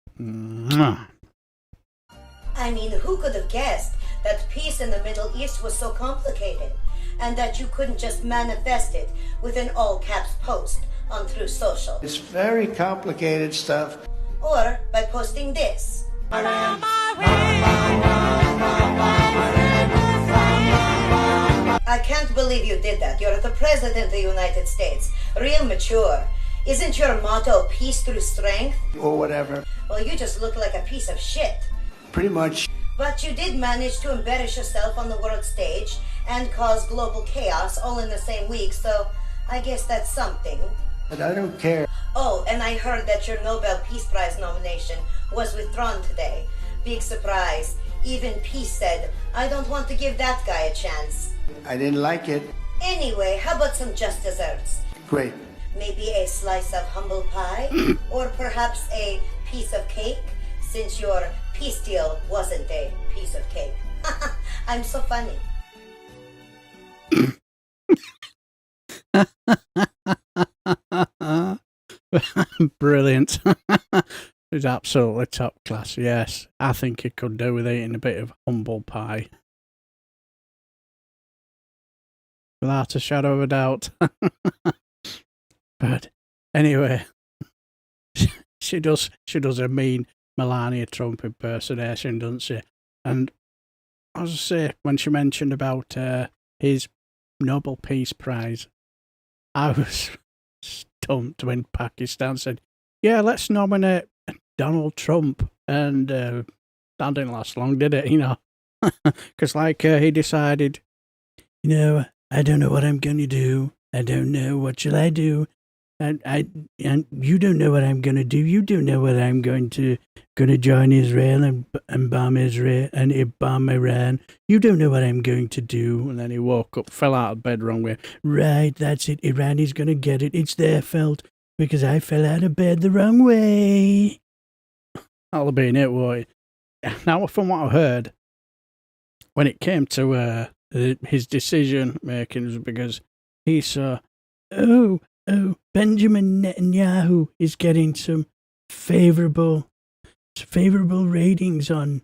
I mean, who could have guessed that peace in the Middle East was so complicated, and that you couldn't just manifest it with an all-caps post on Truth Social? It's very complicated stuff. Or by posting this. I can't believe you did that. You're the President of the United States. Real mature. Isn't your motto peace through strength? Or whatever. Well, you just look like a piece of shit. Pretty much. But you did manage to embarrass yourself on the world stage and cause global chaos all in the same week, so I guess that's something. But I don't care. Oh, and I heard that your Nobel Peace Prize nomination was withdrawn today. Big surprise. Even Peace said, I don't want to give that guy a chance. I didn't like it. Anyway, how about some just desserts? Great. Maybe a slice of humble pie? Or perhaps a piece of cake? Since your peace deal wasn't a piece of cake. I'm so funny. Brilliant. It's absolutely top class, yes. I think he could do with eating a bit of humble pie. Without a shadow of a doubt. But anyway, she does a mean Melania Trump impersonation, doesn't she? And as I say, when she mentioned about his Nobel Peace Prize, I was stumped when Pakistan said, yeah, let's nominate Donald Trump. And that didn't last long, did it? You know, because he decided, I don't know what I'm going to do. I don't know. What shall I do? And you don't know what I'm going to do. You don't know what I'm going to join Israel and bomb Israel and bomb Iran. You don't know what I'm going to do. And then he woke up, fell out of bed wrong way. Right, that's it. Iran is going to get it. It's their fault because I fell out of bed the wrong way. That'll be it, boy. Now, from what I heard, when it came to his decision making, was because he saw, Benjamin Netanyahu is getting some favorable ratings on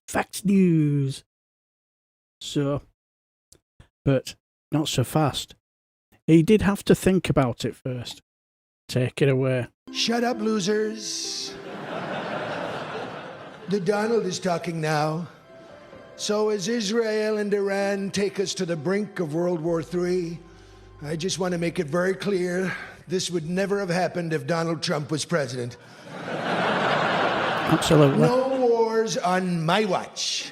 Fox News. So, but not so fast. He did have to think about it first. Take it away. Shut up, losers. The Donald is talking now. So as Israel and Iran take us to the brink of World War III, I just want to make it very clear, this would never have happened if Donald Trump was president. Absolutely. No wars on my watch.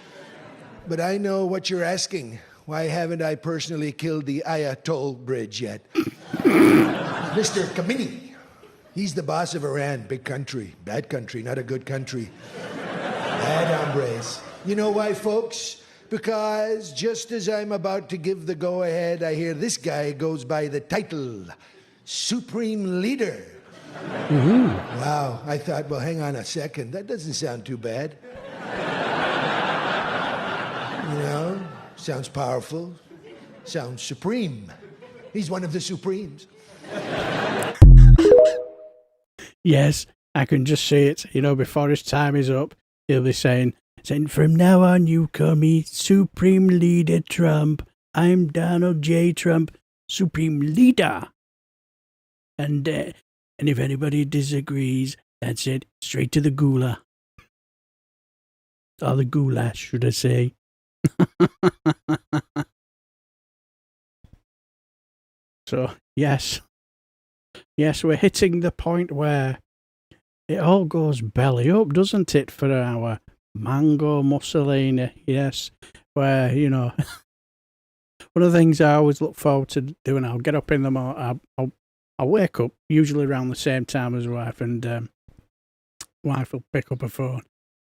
But I know what you're asking. Why haven't I personally killed the Ayatollah bridge yet? Mr. Khamenei, he's the boss of Iran, big country. Bad country, not a good country. Bad hombres. You know why, folks? Because just as I'm about to give the go-ahead, I hear this guy goes by the title, Supreme Leader. Mm-hmm. Wow, I thought, well, hang on a second. That doesn't sound too bad. Sounds powerful. Sounds supreme. He's one of the Supremes. Yes, I can just see it. Before his time is up, he'll be saying, from now on, you call me Supreme Leader Trump. I'm Donald J. Trump, Supreme Leader. And if anybody disagrees, that's it. Straight to the gulag. Or the goulash, should I say. So, yes, we're hitting the point where it all goes belly up, doesn't it, for our Mango Mussolini? Yes, where, one of the things I always look forward to doing, I'll get up in the morning, I'll wake up, usually around the same time as wife, and wife will pick up her phone,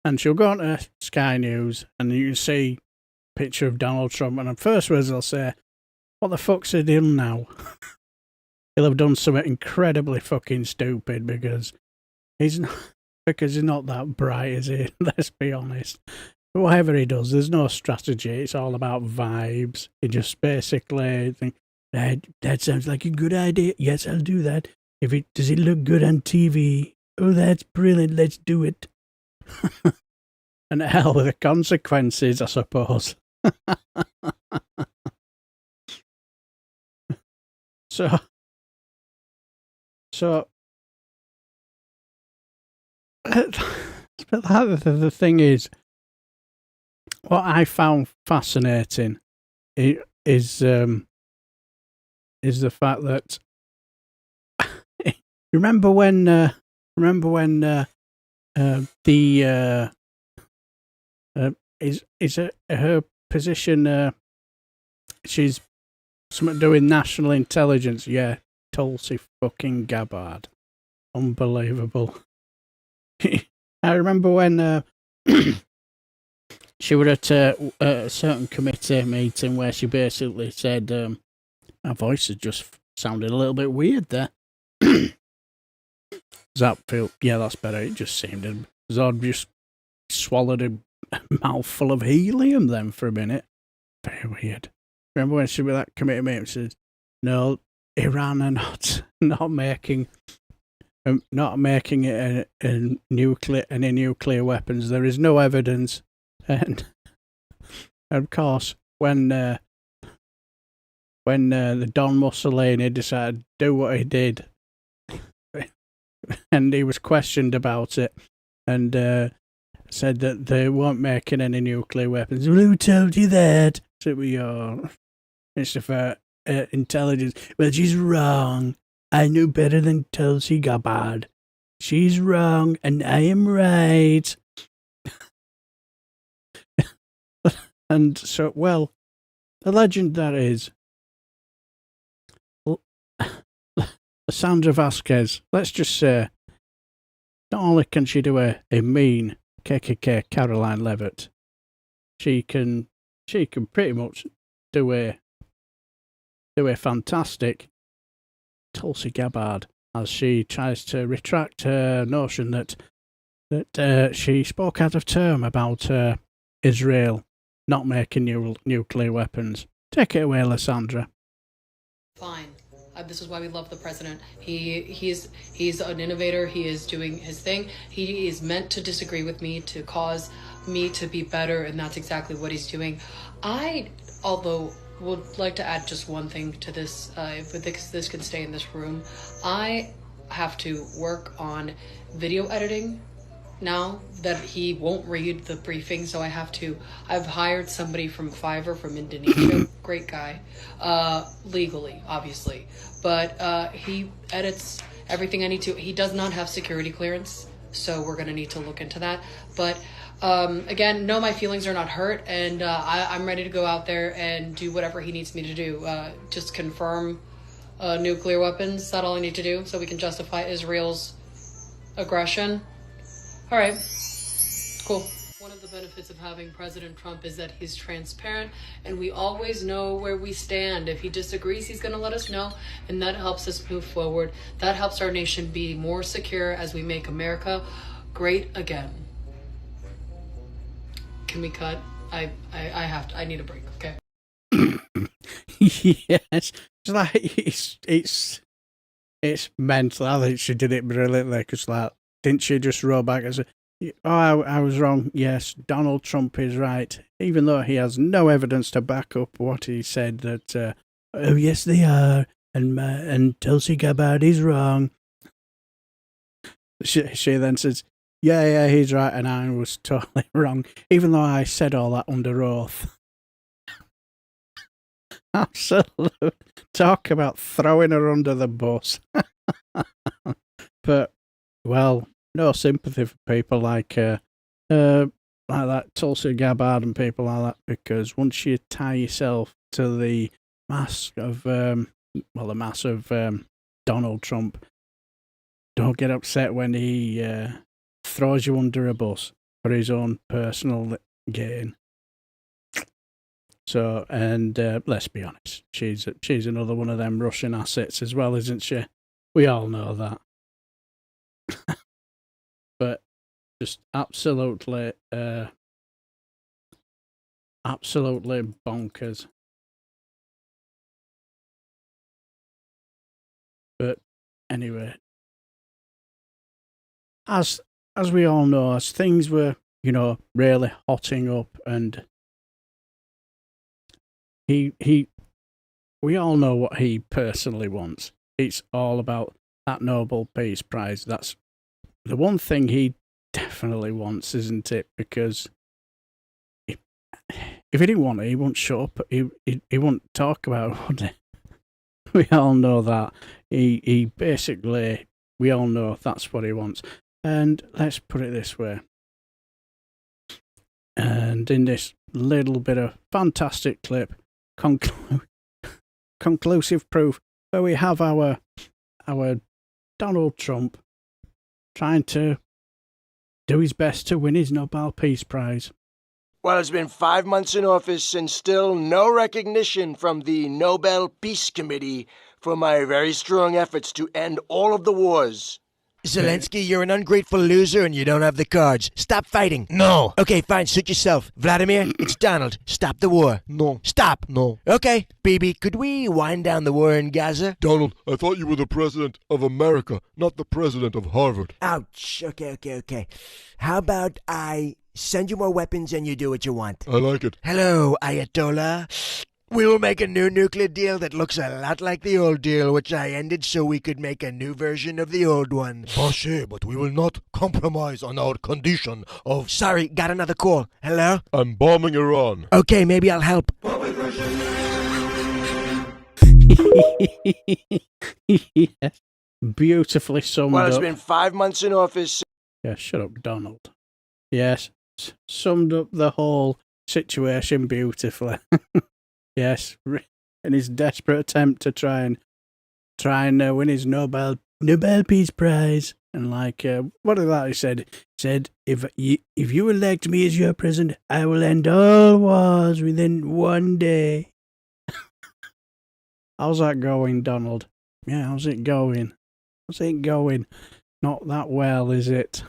and she'll go on to Sky News, and you can see a picture of Donald Trump, and the first words they'll say, what the fuck's he done now? He'll have done something incredibly fucking stupid because he's not that bright, is he? Let's be honest. But whatever he does, there's no strategy. It's all about vibes. He just basically thinks, that sounds like a good idea. Yes, I'll do that. Does it look good on TV? Oh, that's brilliant. Let's do it. And hell with the consequences, I suppose. So the thing is, what I found fascinating is the fact that remember when her position, she's something doing national intelligence. Yeah, Tulsi fucking Gabbard, unbelievable. I remember when she was at a certain committee meeting where she basically said, "My voice has just sounded a little bit weird there." Does that feel? Yeah, that's better. It just seemed as I'd just swallowed a mouthful of helium then for a minute. Very weird. Remember when she was at that committee meeting? She said, "No, Iran are not making it any nuclear weapons. There is no evidence." And of course, when the Don Mussolini decided to do what he did, and he was questioned about it, and said that they weren't making any nuclear weapons. Well, who told you that? So we are Mr. for intelligence. Well, she's wrong. I knew better than Tulsi Gabbard. She's wrong, and I am right. And so, well, the legend that is, Sandra Vasquez, let's just say, not only can she do a mean KKK Caroline Levitt, she can pretty much do a fantastic Tulsi Gabbard, as she tries to retract her notion that she spoke out of term about Israel not making nuclear weapons. Take it away, Lysandra. Fine. This is why we love the president. He's an innovator. He is doing his thing. He is meant to disagree with me to cause me to be better, and that's exactly what he's doing. I, although, would like to add just one thing to this. If this can stay in this room, I have to work on video editing now that he won't read the briefing, so I've hired somebody from Fiverr from Indonesia, great guy, legally, obviously, but he edits everything I need to. He does not have security clearance, so we're going to need to look into that, but again, no, my feelings are not hurt, and I'm ready to go out there and do whatever he needs me to do. Just confirm nuclear weapons, that's all I need to do, so we can justify Israel's aggression. All right, cool. One of the benefits of having President Trump is that he's transparent, and we always know where we stand. If he disagrees, he's going to let us know, and that helps us move forward. That helps our nation be more secure as we make America great again. Can we cut? I need a break, okay? Yes, it's like it's mental. I think she did it brilliantly, because didn't she just roll back and say, "Oh, I was wrong. Yes, Donald Trump is right," even though he has no evidence to back up what he said. That oh yes, they are, and Tulsi Gabbard is wrong. She then says, yeah, he's right, and I was totally wrong, even though I said all that under oath. Absolutely. Talk about throwing her under the bus. But, well, no sympathy for people like that Tulsi Gabbard and people like that, because once you tie yourself to the mass of Donald Trump, don't get upset when he throws you under a bus for his own personal gain. So, and let's be honest, she's another one of them Russian assets as well, isn't she? We all know that. But just absolutely bonkers. But anyway, as we all know, as things were, really hotting up, and we all know what he personally wants. It's all about that Nobel Peace Prize. That's the one thing he definitely wants, isn't it? Because if he didn't want it, he wouldn't shut up. He wouldn't talk about it, would he? We all know that. He basically, we all know that's what he wants. And let's put it this way. And in this little bit of fantastic clip, conclusive proof, where we have our Donald Trump trying to do his best to win his Nobel Peace Prize. Well, it's been 5 months in office and still no recognition from the Nobel Peace Committee for my very strong efforts to end all of the wars. Zelensky, you're an ungrateful loser and you don't have the cards. Stop fighting. No. Okay, fine, suit yourself. Vladimir, it's Donald. Stop the war. No. Stop. No. Okay, BB, could we wind down the war in Gaza? Donald, I thought you were the president of America, not the president of Harvard. Ouch. Okay. How about I send you more weapons and you do what you want? I like it. Hello, Ayatollah. We will make a new nuclear deal that looks a lot like the old deal, which I ended so we could make a new version of the old one. Blasé, but we will not compromise on our condition of... Sorry, got another call. Hello? I'm bombing Iran. Okay, maybe I'll help. Yes. Beautifully summed Well, it's up. been 5 months in office. Yeah, shut up, Donald. Yes, summed up the whole situation beautifully. Yes, in his desperate attempt to try and win his Nobel Peace Prize. And like, what did that he said? He said, if you elect me as your president, I will end all wars within one day. How's that going, Donald? Yeah, how's it going? Not that well, is it?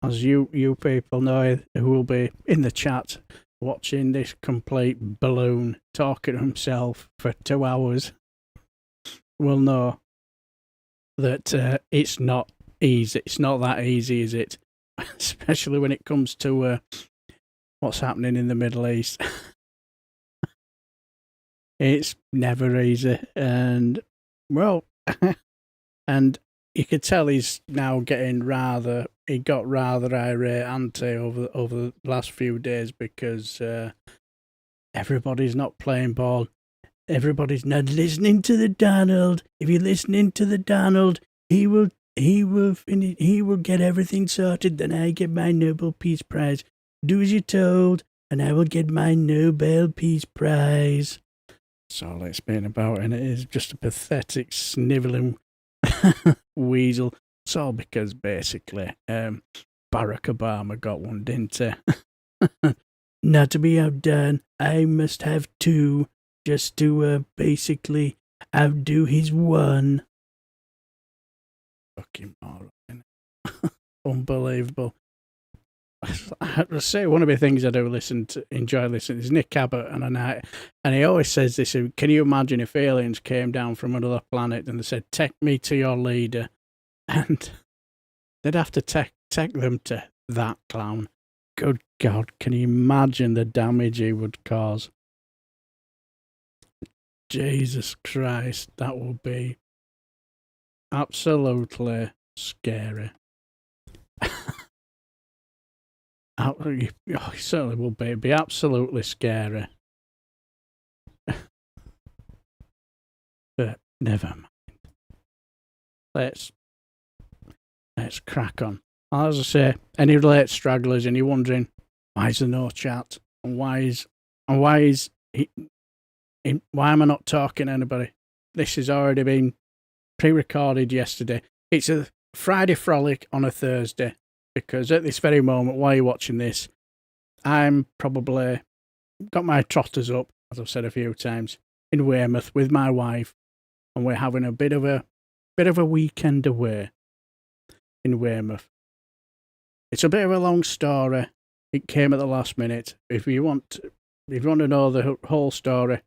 As you people know, who will be in the chat watching this complete balloon talking to himself for 2 hours, will know that it's not easy. It's not that easy, is it? Especially when it comes to what's happening in the Middle East. It's never easy. And, well, and you could tell he's now he got rather irate, over the last few days because everybody's not playing ball. Everybody's not listening to the Donald. If you're listening to the Donald, he will get everything sorted. Then I get my Nobel Peace Prize. Do as you're told, and I will get my Nobel Peace Prize. That's all it's been about, and it is just a pathetic snivelling weasel. It's all because basically Barack Obama got one, didn't he? Not to be outdone, I must have two just to basically outdo his one. Fucking moron. Unbelievable. I have to say, one of the things I do enjoy listening is Nick Abbott, and he always says this: can you imagine if aliens came down from another planet and they said, "Take me to your leader," and they'd have to take them to that clown? Good God, can you imagine the damage he would cause? Jesus Christ, that would be absolutely scary. It certainly will be. It'd be absolutely scary. But never mind. Let's crack on. As I say, any late stragglers and you're wondering why is there no chat and why am I not talking to anybody? This has already been pre-recorded yesterday. It's a Friday Frolic on a Thursday. Because at this very moment, while you're watching this, I'm probably got my trotters up, as I've said a few times, in Weymouth with my wife, and we're having a bit of a weekend away in Weymouth. It's a bit of a long story. It came at the last minute. If you want to know the whole story,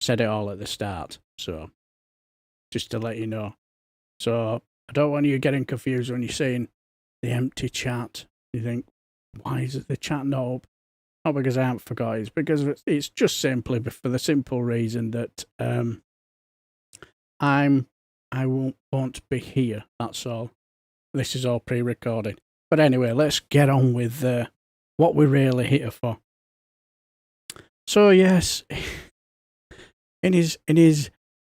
said it all at the start. So, just to let you know. So I don't want you getting confused when you're seeing the empty chat. You think, why is the chat not up? Not because I haven't forgot, it's because it's just simply for the simple reason that I won't be here. That's all. This is all pre-recorded. But anyway, let's get on with what we're really here for. So yes, in his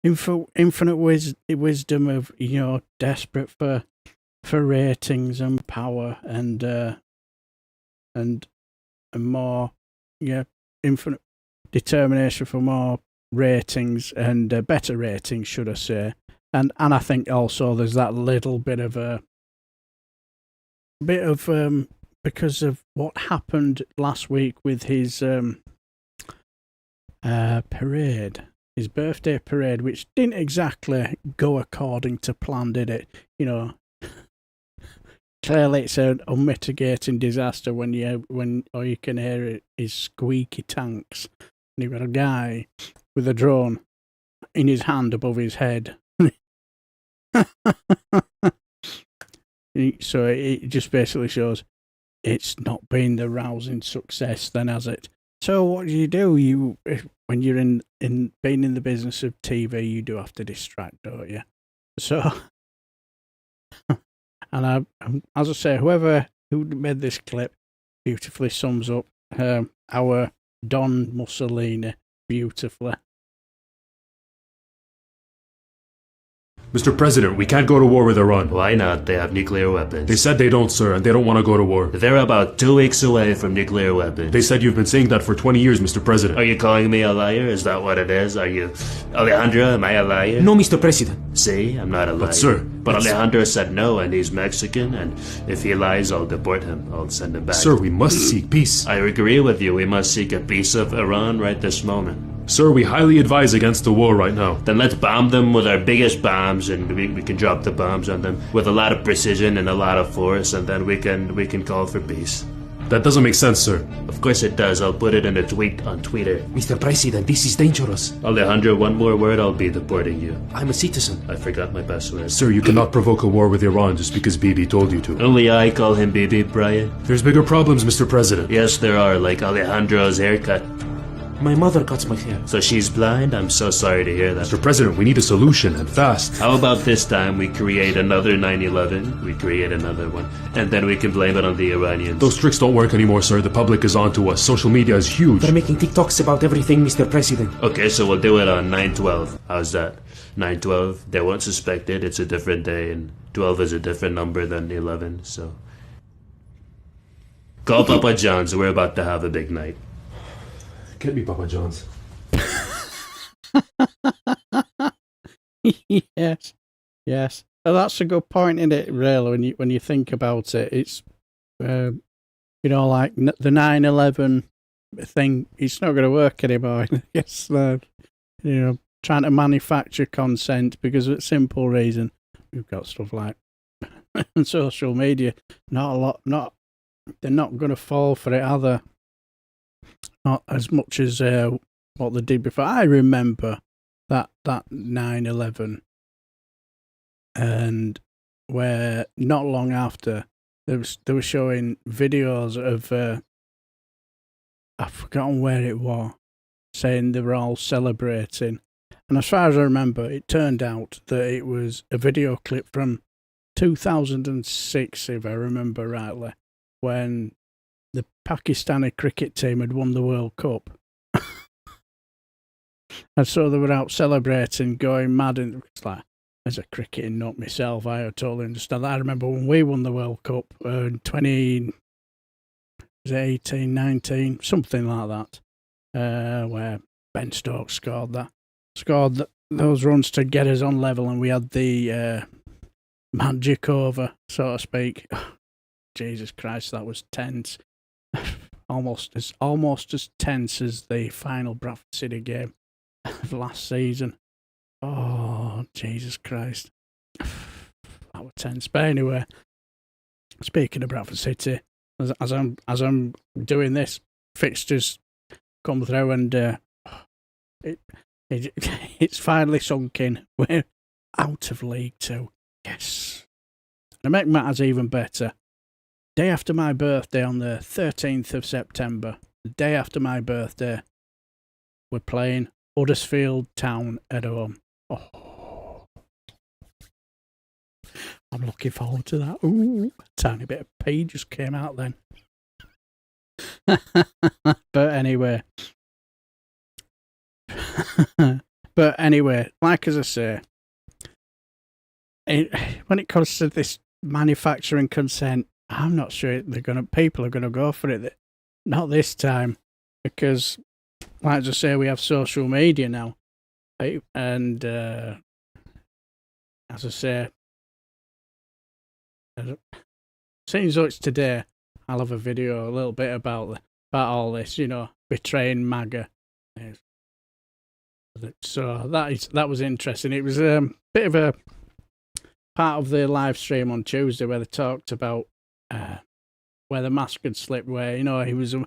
infinite wisdom of desperate for ratings and power and more, infinite determination for more ratings and better ratings, should I say? And I think also there's that little bit of because of what happened last week with his parade, his birthday parade, which didn't exactly go according to plan, did it? Clearly it's an unmitigating disaster when all you can hear it is squeaky tanks. And you've got a guy with a drone in his hand above his head. So it just basically shows it's not been the rousing success then, has it? So what do? When you're in being in the business of TV, you do have to distract, don't you? So, and as I say, who made this clip beautifully sums up our Don Mussolini beautifully. Mr. President, we can't go to war with Iran. Why not? They have nuclear weapons. They said they don't, sir, and they don't want to go to war. They're about 2 weeks away from nuclear weapons. They said you've been saying that for 20 years, Mr. President. Are you calling me a liar? Is that what it is? Are you... Alejandro, am I a liar? No, Mr. President. See, I'm not a liar. But, sir... But Alejandro said no, and he's Mexican, and if he lies, I'll deport him. I'll send him back. Sir, we must seek peace. I agree with you. We must seek a peace of Iran right this moment. Sir, we highly advise against the war right now. Then let's bomb them with our biggest bombs, and we can drop the bombs on them with a lot of precision and a lot of force, and then we can call for peace. That doesn't make sense, sir. Of course it does. I'll put it in a tweet on Twitter. Mr. President, this is dangerous. Alejandro, one more word, I'll be deporting you. I'm a citizen. I forgot my password. Sir, you cannot provoke a war with Iran just because Bibi told you to. Only I call him Bibi, Brian. There's bigger problems, Mr. President. Yes, there are, like Alejandro's haircut. My mother cuts my hair. So she's blind? I'm so sorry to hear that. Mr. President, we need a solution, and fast. How about this time we create another 9/11, we create another one, and then we can blame it on the Iranians. Those tricks don't work anymore, sir. The public is on to us. Social media is huge. They're making TikToks about everything, Mr. President. Okay, so we'll do it on 9/12. How's that? 9/12, they won't suspect it. It's a different day, and 12 is a different number than 11, so... Call Papa John's. We're about to have a big night. Get me Papa John's. Yes. Well, that's a good point, isn't it? Really, when you think about it, it's like the 9/11 thing. It's not going to work anymore. It's trying to manufacture consent because of a simple reason. We've got stuff like social media. They're not going to fall for it, are they? Not as much as what they did before. I remember that 9/11, and where not long after they were showing videos of I've forgotten where it was, saying they were all celebrating, and as far as I remember, it turned out that it was a video clip from 2006, if I remember rightly, when the Pakistani cricket team had won the World Cup. And so they were out celebrating, going mad. And it's like, as a cricketing nut myself, I totally understand that. I remember when we won the World Cup in 2018, 19, something like that, where Ben Stokes scored those runs to get us on level, and we had the magic over, so to speak. Jesus Christ, that was tense. almost as tense as the final Bradford City game of last season. Oh, Jesus Christ. That was tense. But anyway, speaking of Bradford City, as I'm doing this, fixtures come through, and it's finally sunk in. We're out of League Two. Yes. To make matters even better, day after my birthday on the 13th of September, the day after my birthday, we're playing Huddersfield Town at home. Oh, I'm looking forward to that. Ooh, a tiny bit of pee just came out then. But anyway, But anyway, like as I say, when it comes to this manufacturing consent, I'm not sure people are gonna go for it. Not this time, because, like I say, we have social media now, right? And as I say, seeing as it's today, I'll have a video a little bit about all this, betraying MAGA. So that was interesting. It was a bit of a part of the live stream on Tuesday where they talked about where the mask had slipped. Where he was a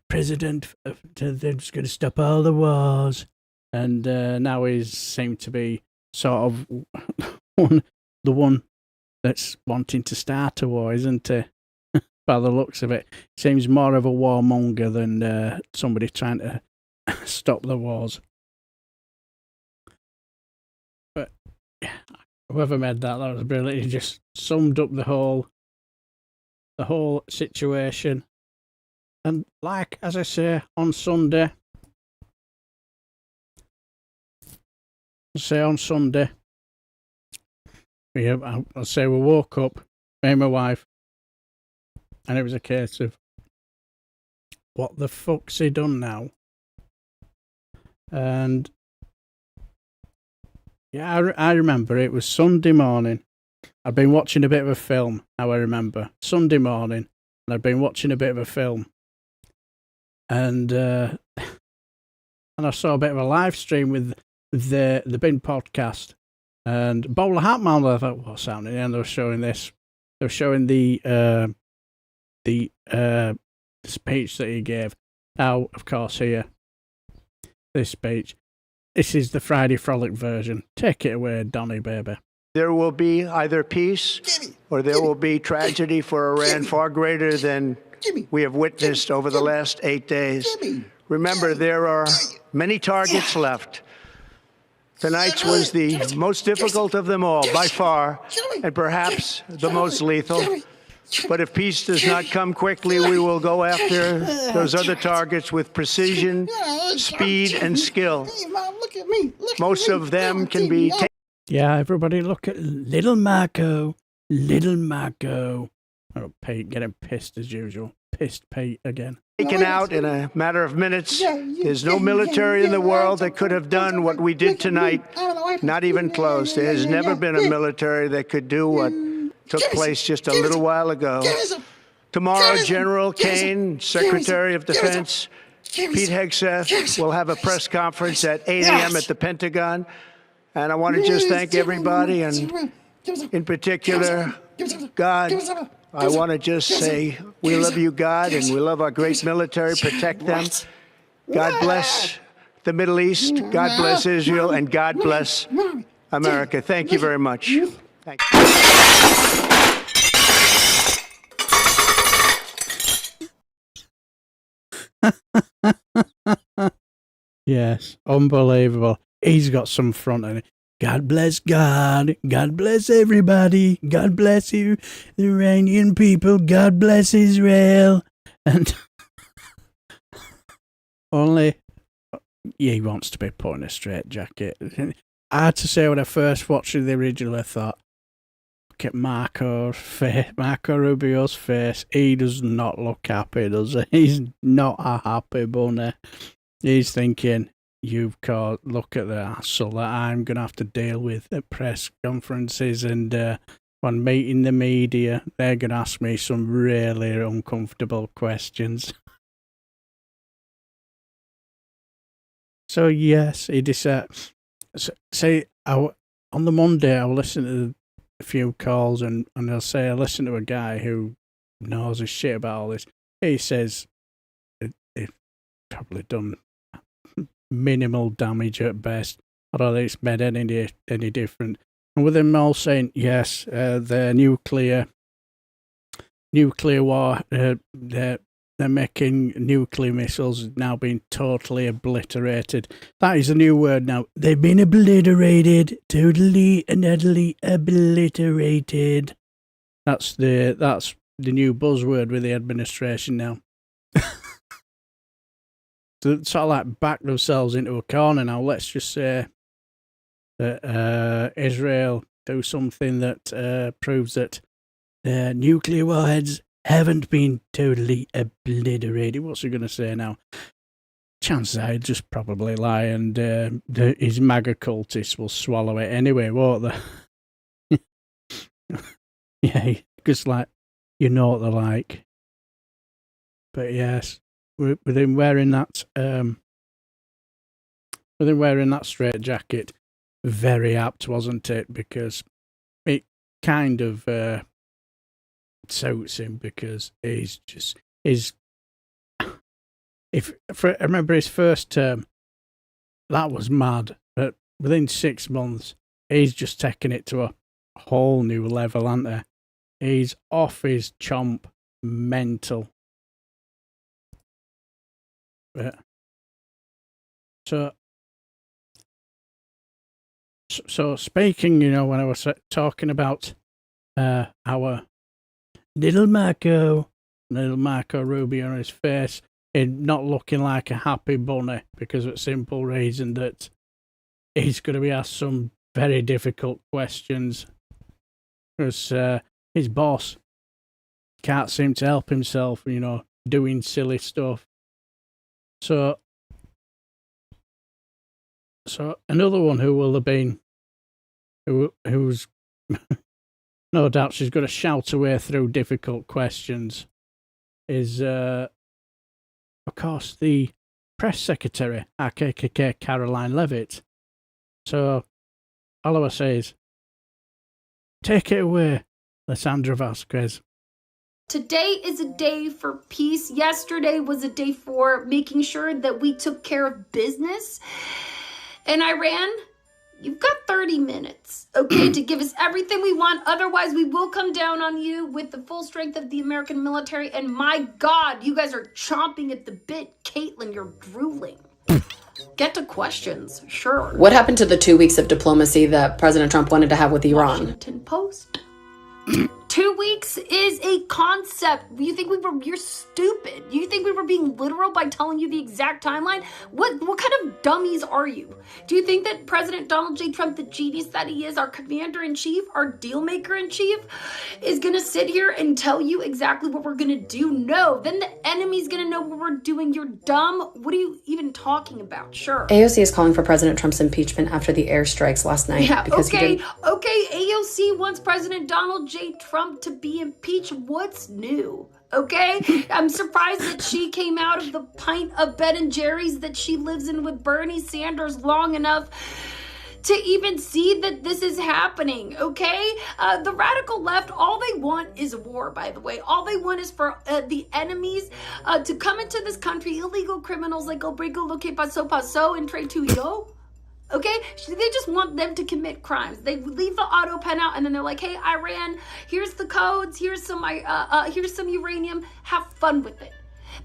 president that was going to stop all the wars, and now he seemed to be sort of the one that's wanting to start a war, isn't he? By the looks of it, seems more of a warmonger than somebody trying to stop the wars. But yeah, whoever made that was brilliant. He just summed up the whole situation. And like as I say, on Sunday, we woke up, me and my wife. And it was a case of, what the fuck's he done now? And yeah, I remember it was Sunday morning. I'd been watching a bit of a film, now I remember. Sunday morning, and I'd been watching a bit of a film. And I saw a bit of a live stream with the Bin podcast. And Bowler Hatman, I thought, what's happening? And they were showing this. They were showing the speech that he gave. Now, of course, here, this speech. This is the Friday Frolic version. Take it away, Donny, baby. There will be either peace or there will be tragedy for Iran far greater than we have witnessed over the last 8 days. Remember, there are many targets left. Tonight's was the most difficult of them all, by far, and perhaps the most lethal. But if peace does not come quickly, we will go after those other targets with precision, speed, and skill. Most of them can be taken. Yeah, everybody look at little Marco. Little Marco. Oh, Pete getting pissed as usual. Pissed Pete again. Taken out in a matter of minutes. There's no military in the world that could have done what we did tonight. Not even close. There has never been a military that could do what took place just a little while ago. Tomorrow, General Kane, Secretary of Defense, Pete Hegseth will have a press conference at 8 a.m. at the Pentagon. And I want to just thank everybody, and in particular, God. I want to just say we love you, God, and we love our great military. Protect them. God bless the Middle East. God bless Israel, and God bless America. Thank you very much. Thank you. Yes, unbelievable. He's got some front in it. God bless God. God bless everybody. God bless you, the Iranian people. God bless Israel. And only he wants to be put in a straitjacket. I had to say, when I first watched the original, I thought, look at Marco Rubio's face. He does not look happy, does he? He's not a happy bunny. He's thinking, look at the hassle that I'm going to have to deal with at press conferences, and when meeting the media, they're going to ask me some really uncomfortable questions. So yes, he decided. Say, on the Monday, I'll listen to a few calls, and I'll say I listen to a guy who knows his shit about all this. He says it's probably done minimal damage at best. I don't think it's made any different. And with them all saying yes, the nuclear war, they're making nuclear missiles now being totally obliterated. That is a new word now. They've been obliterated, totally and utterly obliterated. That's the new buzzword with the administration now. sort of like back themselves into a corner now. Let's just say that Israel do something that proves that their nuclear warheads haven't been totally obliterated. What's he going to say now? Chances are he'd just probably lie, and his MAGA cultists will swallow it anyway, won't they? Yeah, because like, you know what they're like. But yes, with him wearing that, straight jacket, very apt, wasn't it? Because it kind of suits him, because I remember his first term, that was mad. But within 6 months, he's just taken it to a whole new level, hasn't he? He's off his chomp, mental. Yeah. So speaking, when I was talking about our little Marco Rubio on his face, in not looking like a happy bunny, because of the simple reason that he's going to be asked some very difficult questions, because his boss can't seem to help himself, doing silly stuff. So another one who will have been, who's no doubt she's going to shout her way through difficult questions, is of course the press secretary at KKK, Caroline Levitt. So all I will say is, take it away, Lysandra Vasquez. Today is a day for peace. Yesterday was a day for making sure that we took care of business. And Iran, you've got 30 minutes, okay, to give us everything we want. Otherwise, we will come down on you with the full strength of the American military. And my God, you guys are chomping at the bit. Caitlin, you're drooling. Get to questions, sure. What happened to the 2 weeks of diplomacy that President Trump wanted to have with Iran? Washington Post. 2 weeks is a concept. You're stupid. You think we were being literal by telling you the exact timeline? What kind of dummies are you? Do you think that President Donald J. Trump, the genius that he is, our commander-in-chief, our deal-maker-in-chief, is going to sit here and tell you exactly what we're going to do? No. Then the enemy's going to know what we're doing. You're dumb. What are you even talking about? Sure. AOC is calling for President Trump's impeachment after the airstrikes last night. Yeah, because okay. AOC wants President Donald J. Trump to be impeached. What's new? Okay? I'm surprised that she came out of the pint of Ben and Jerry's that she lives in with Bernie Sanders long enough to even see that this is happening, okay? The radical left, all they want is war, by the way. All they want is for the enemies to come into this country, illegal criminals like Obrigo, Lo Que Paso, and Trey Tuyo. Okay? They just want them to commit crimes. They leave the auto pen out, and then they're like, hey, Iran, here's the codes, here's some uranium, have fun with it.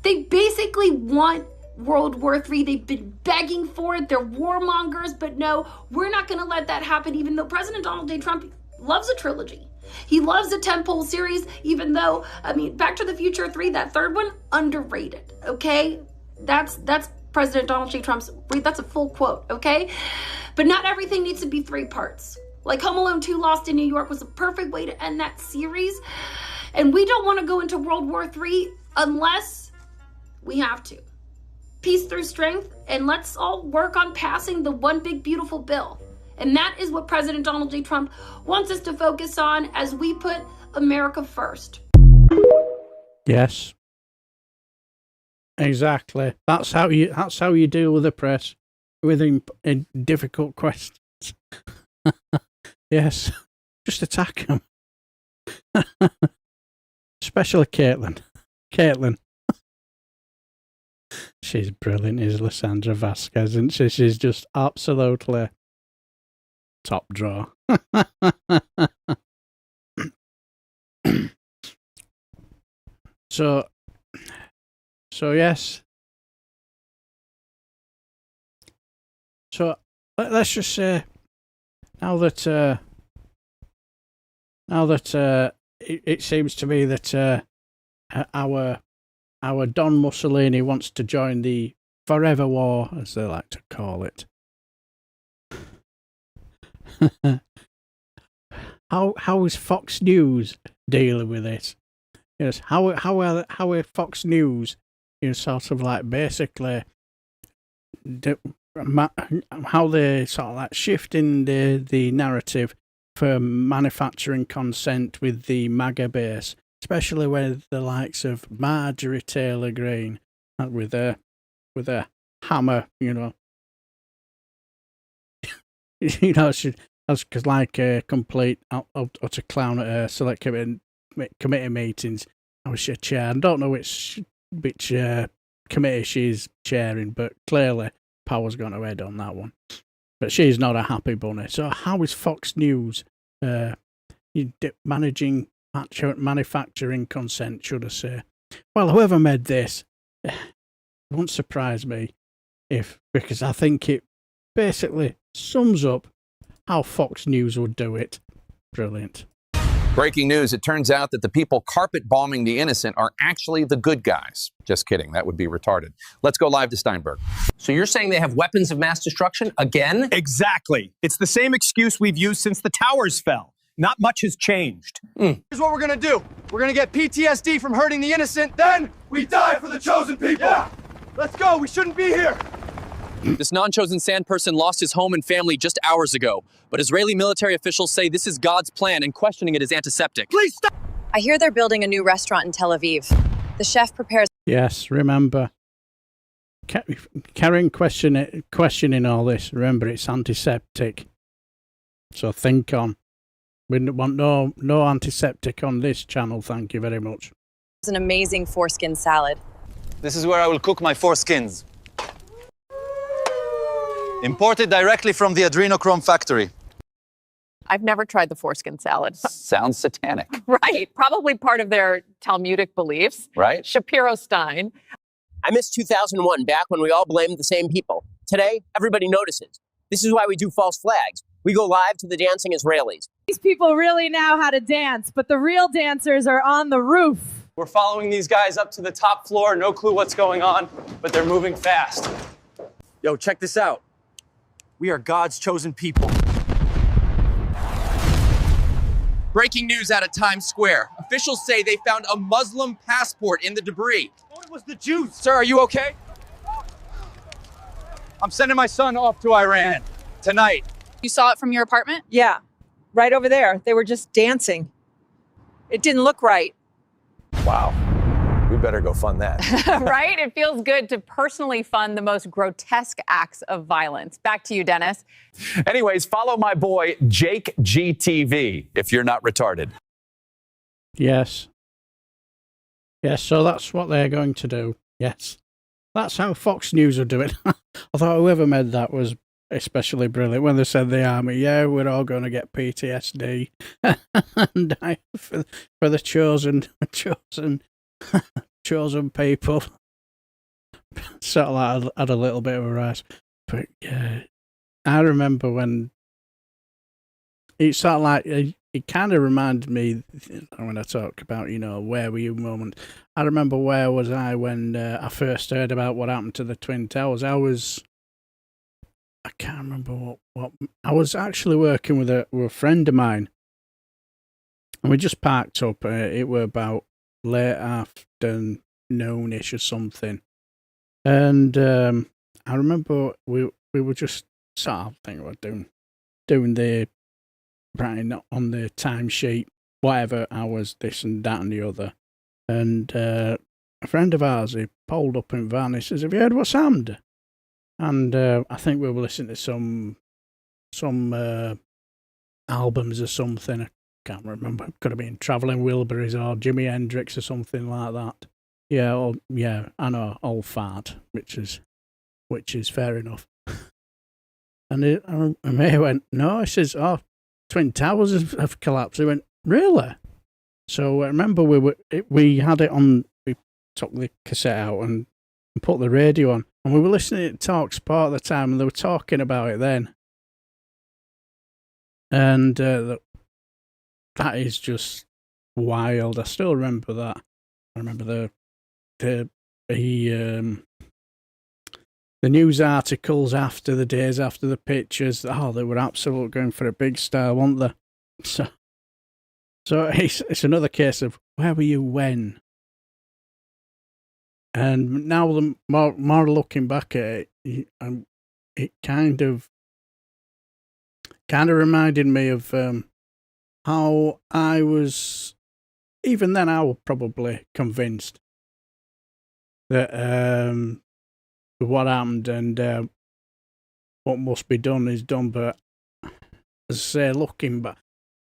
They basically want World War III. They've been begging for it. They're warmongers, but no, we're not going to let that happen, even though President Donald J. Trump loves a trilogy. He loves a tentpole series, even though, Back to the Future 3, that third one, underrated, okay? That's President Donald J. Trump's, that's a full quote, okay? But not everything needs to be 3 parts. Like Home Alone 2 Lost in New York was a perfect way to end that series. And we don't want to go into World War III unless we have to. Peace through strength, and let's all work on passing the one big beautiful bill. And that is what President Donald J. Trump wants us to focus on as we put America first. Yes. Exactly. That's how you deal with the press, with difficult questions. Yes, just attack them. Especially Caitlin. She's brilliant, is Lysandra Vasquez, isn't she? She's just absolutely top draw. So yes. So let's just say now that it seems to me that our Don Mussolini wants to join the forever war, as they like to call it. How is Fox News dealing with this? Yes, how are Fox News, sort of like basically how they sort of like shifting the narrative for manufacturing consent with the MAGA base, especially with the likes of Marjorie Taylor Greene with a hammer, That's because, like a complete utter clown at her select committee meetings. I was chair. I don't know which committee she's chairing, but clearly power's gone to head on that one. But she's not a happy bunny. So how is Fox News managing manufacturing consent, should I say? Well, whoever made this, it won't surprise me because I think it basically sums up how Fox News would do it. Brilliant. Breaking news, it turns out that the people carpet bombing the innocent are actually the good guys. Just kidding, that would be retarded. Let's go live to Steinberg. So you're saying they have weapons of mass destruction again? Exactly. It's the same excuse we've used since the towers fell. Not much has changed. Here's what we're gonna do. We're gonna get PTSD from hurting the innocent, then we die for the chosen people. Yeah. Let's go, we shouldn't be here. This non-chosen sand person lost his home and family just hours ago, but Israeli military officials say this is God's plan and questioning it is antiseptic. Please stop! I hear they're building a new restaurant in Tel Aviv. The chef prepares... Yes, remember. Karen questioning all this. Remember, it's antiseptic. So think on. We don't want no antiseptic on this channel, thank you very much. It's an amazing foreskin salad. This is where I will cook my foreskins. Imported directly from the adrenochrome factory. I've never tried the foreskin salad. Sounds satanic. Right. Probably part of their Talmudic beliefs. Right. Shapiro Stein. I miss 2001, back when we all blamed the same people. Today, everybody notices. This is why we do false flags. We go live to the dancing Israelis. These people really know how to dance, but the real dancers are on the roof. We're following these guys up to the top floor, no clue what's going on, but they're moving fast. Yo, check this out. We are God's chosen people. Breaking news out of Times Square. Officials say they found a Muslim passport in the debris. Oh, it was the Jews. Sir, are you okay? I'm sending my son off to Iran tonight. You saw it from your apartment? Yeah, right over there. They were just dancing. It didn't look right. Wow. We better go fund that. Right? It feels good to personally fund the most grotesque acts of violence. Back to you, Dennis. Anyways, follow my boy, Jake GTV, if you're not retarded. Yes. Yes, so that's what they're going to do. Yes. That's how Fox News will do it. I thought whoever made that was especially brilliant when they said the army, yeah, we're all going to get PTSD and die for the chosen people. Sort of like had a little bit of a rise. But yeah, I remember when it sort of like, it kind of reminded me when I talk about, where were you moment. I remember where was I when I first heard about what happened to the Twin Towers. I can't remember what I was actually working with a friend of mine, and we just parked up. It were about late afternoonish or something, and I remember we were just sort of thinking about doing the writing on the timesheet, whatever hours, this and that and the other, and a friend of ours, he pulled up in van. He says, "Have you heard what's happened?" And I think we were listening to some albums or something. I can't remember. It could have been Travelling Wilburys or Jimi Hendrix or something like that. Yeah, I know, old fart, which is fair enough. And he went, no, he says, oh, Twin Towers have collapsed. He went, really? So I remember we had it on. We took the cassette out and put the radio on. And we were listening to Talk Sport at the time, and they were talking about it then. And that is just wild. I still remember that. I remember the news articles after the days after the pictures, they were absolutely going for a big style, weren't they? So it's another case of where were you when? And now the more looking back at it, it kind of reminded me of how I was. Even then, I was probably convinced that what happened and what must be done is done. But as I say, looking back,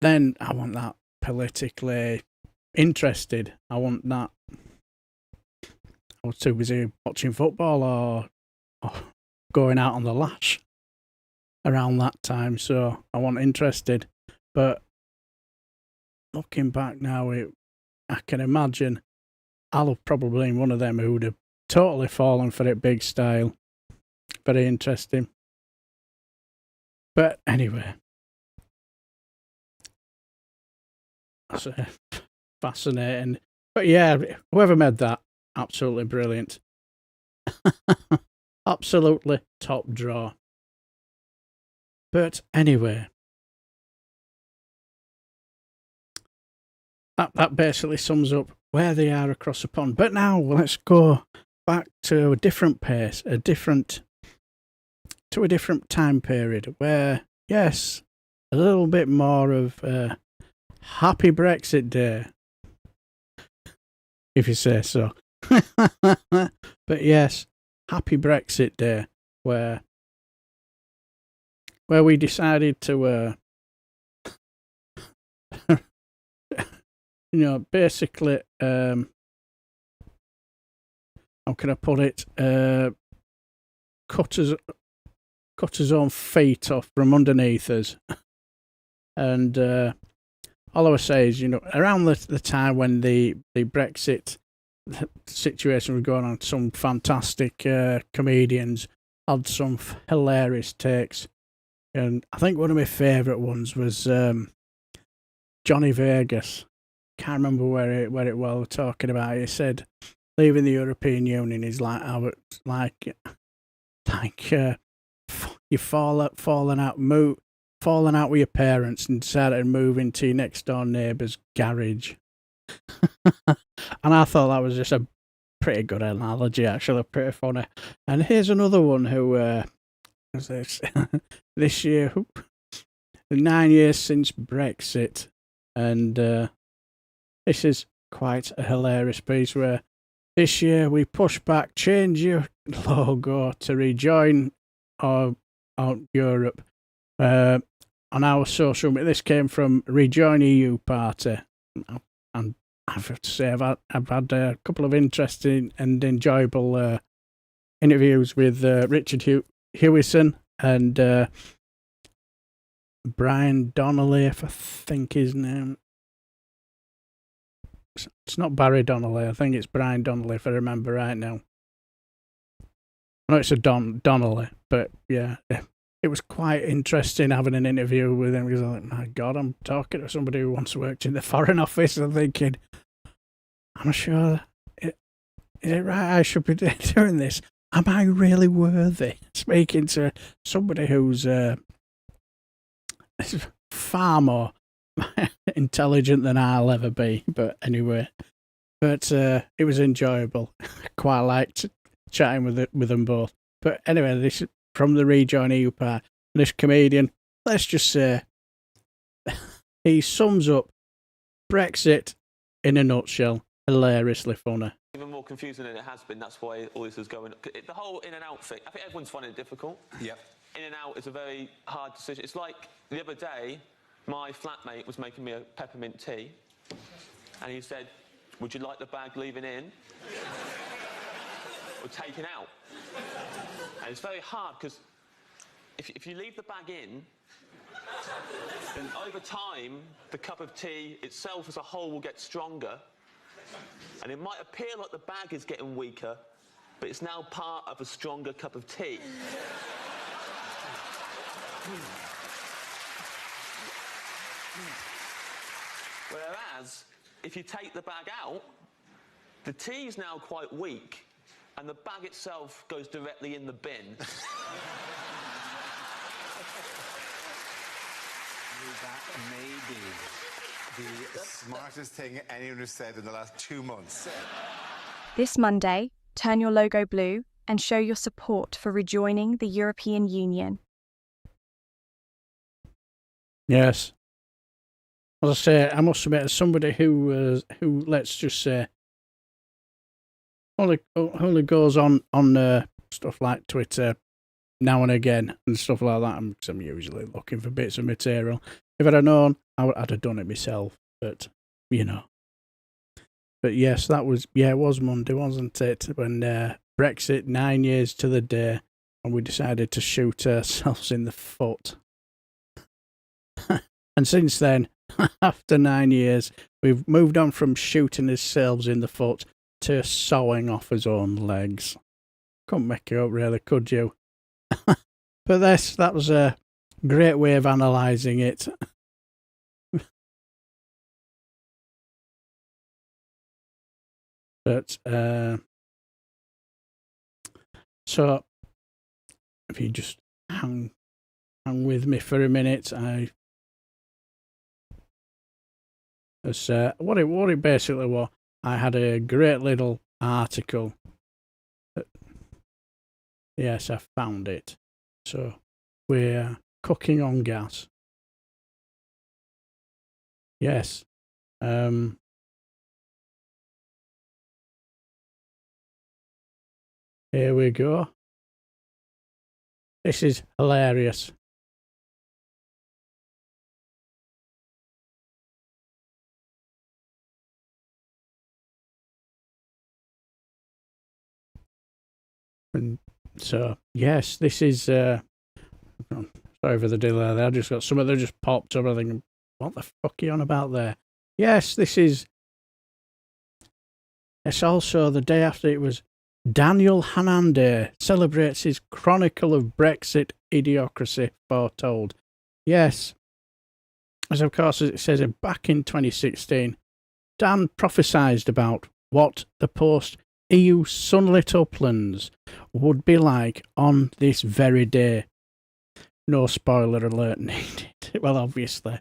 then I wasn't that politically interested. I wasn't that. I was too busy watching football or going out on the lash around that time, so I wasn't interested. But looking back now, I can imagine I'll have probably been one of them who would have totally fallen for it big style. Very interesting. But anyway, that's fascinating. But yeah, whoever made that, absolutely brilliant. Absolutely top draw. But anyway, that basically sums up where they are across the pond. But now let's go back to a different pace, a different time period where, yes, a little bit more of happy Brexit Day, if you say so. But yes, happy Brexit Day, where we decided to basically how can I put it, cut his own feet off from underneath us. And all I would say is, around the time when the Brexit situation was going on, some fantastic comedians had some hilarious takes. And I think one of my favourite ones was Johnny Vegas. Can't remember where it was we were talking about. He said leaving the European Union is like you falling out with your parents and decided to move into your next door neighbour's garage. And I thought that was just a pretty good analogy, actually, pretty funny. And here's another one who this year, 9 years since Brexit, and this is quite a hilarious piece where this year we push back, change your logo to rejoin our Europe on our social media. This came from Rejoin EU Party, and I have to say I've had a couple of interesting and enjoyable interviews with Richard Hewison and Brian Donnelly, if I think his name. It's not Barry Donnelly, I think it's Brian Donnelly, if I remember right now. I know it's a Donnelly, but yeah, it was quite interesting having an interview with him because I'm like, my God, I'm talking to somebody who once worked in the Foreign Office. I'm thinking, I'm sure, is it right I should be doing this? Am I really worthy speaking to somebody who's far more intelligent than I'll ever be? But anyway, it was enjoyable. Quite liked chatting with them both. But anyway, this is from the Rejoin EU part. This comedian, let's just say, he sums up Brexit in a nutshell. Hilariously funny. Even more confusing than it has been. That's why all this is going. The whole in and out thing. I think everyone's finding it difficult. Yeah. In and out is a very hard decision. It's like the other day, my flatmate was making me a peppermint tea, and he said, "Would you like the bag leaving in or taken out?" And it's very hard because if you leave the bag in, then over time the cup of tea itself as a whole will get stronger. And it might appear like the bag is getting weaker, but it's now part of a stronger cup of tea. Whereas, if you take the bag out, the tea is now quite weak, and the bag itself goes directly in the bin. That may be the smartest thing anyone has said in the last 2 months. This Monday, turn your logo blue and show your support for rejoining the European Union. Yes. As I say, I must admit, as somebody who let's just say, only goes on stuff like Twitter now and again and stuff like that. I'm usually looking for bits of material. If I'd have known, I'd have done it myself. But you know. But yes, it was Monday, wasn't it? When Brexit, 9 years to the day, and we decided to shoot ourselves in the foot. And since then, after 9 years, we've moved on from shooting ourselves in the foot to sawing off his own legs. Couldn't make it up, really, could you? But that was a great way of analysing it. But, so, if you just hang with me for a minute, what it basically was, I had a great little article. Yes, I found it. So, we're cooking on gas. Yes. Here we go. This is hilarious. And so, yes, this is... sorry for the delay there. I just got some of them just popped up. I think, what the fuck are you on about there? Yes, this is... It's also the day after it was Daniel Hannan Day celebrates his Chronicle of Brexit Idiocracy foretold. Yes, as of course it says back in 2016, Dan prophesied about what the post-EU sunlit uplands would be like on this very day. No spoiler alert needed. Well, obviously,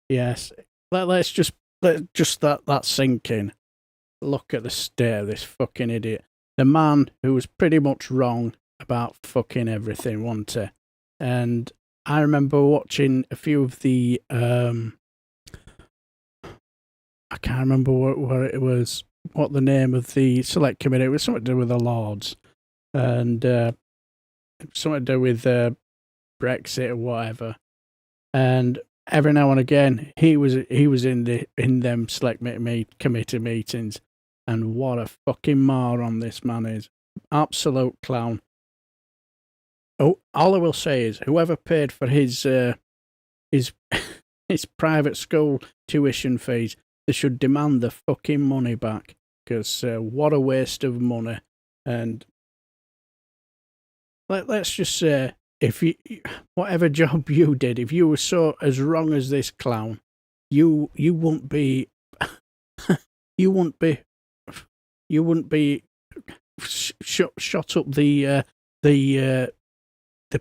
yes. Let's just let that sink in. Look at the state of this fucking idiot. The man who was pretty much wrong about fucking everything, wasn't he? And I remember watching a few of the, I can't remember what it was, what the name of the select committee, it was something to do with the Lords, and something to do with Brexit or whatever. And every now and again, he was in them select committee meetings. And what a fucking moron this man is. Absolute clown. Oh, all I will say is, whoever paid for his private school tuition fees, they should demand the fucking money back. Because what a waste of money. And let's just say, if you, whatever job you did, if you were so as wrong as this clown, you wouldn't be shot up the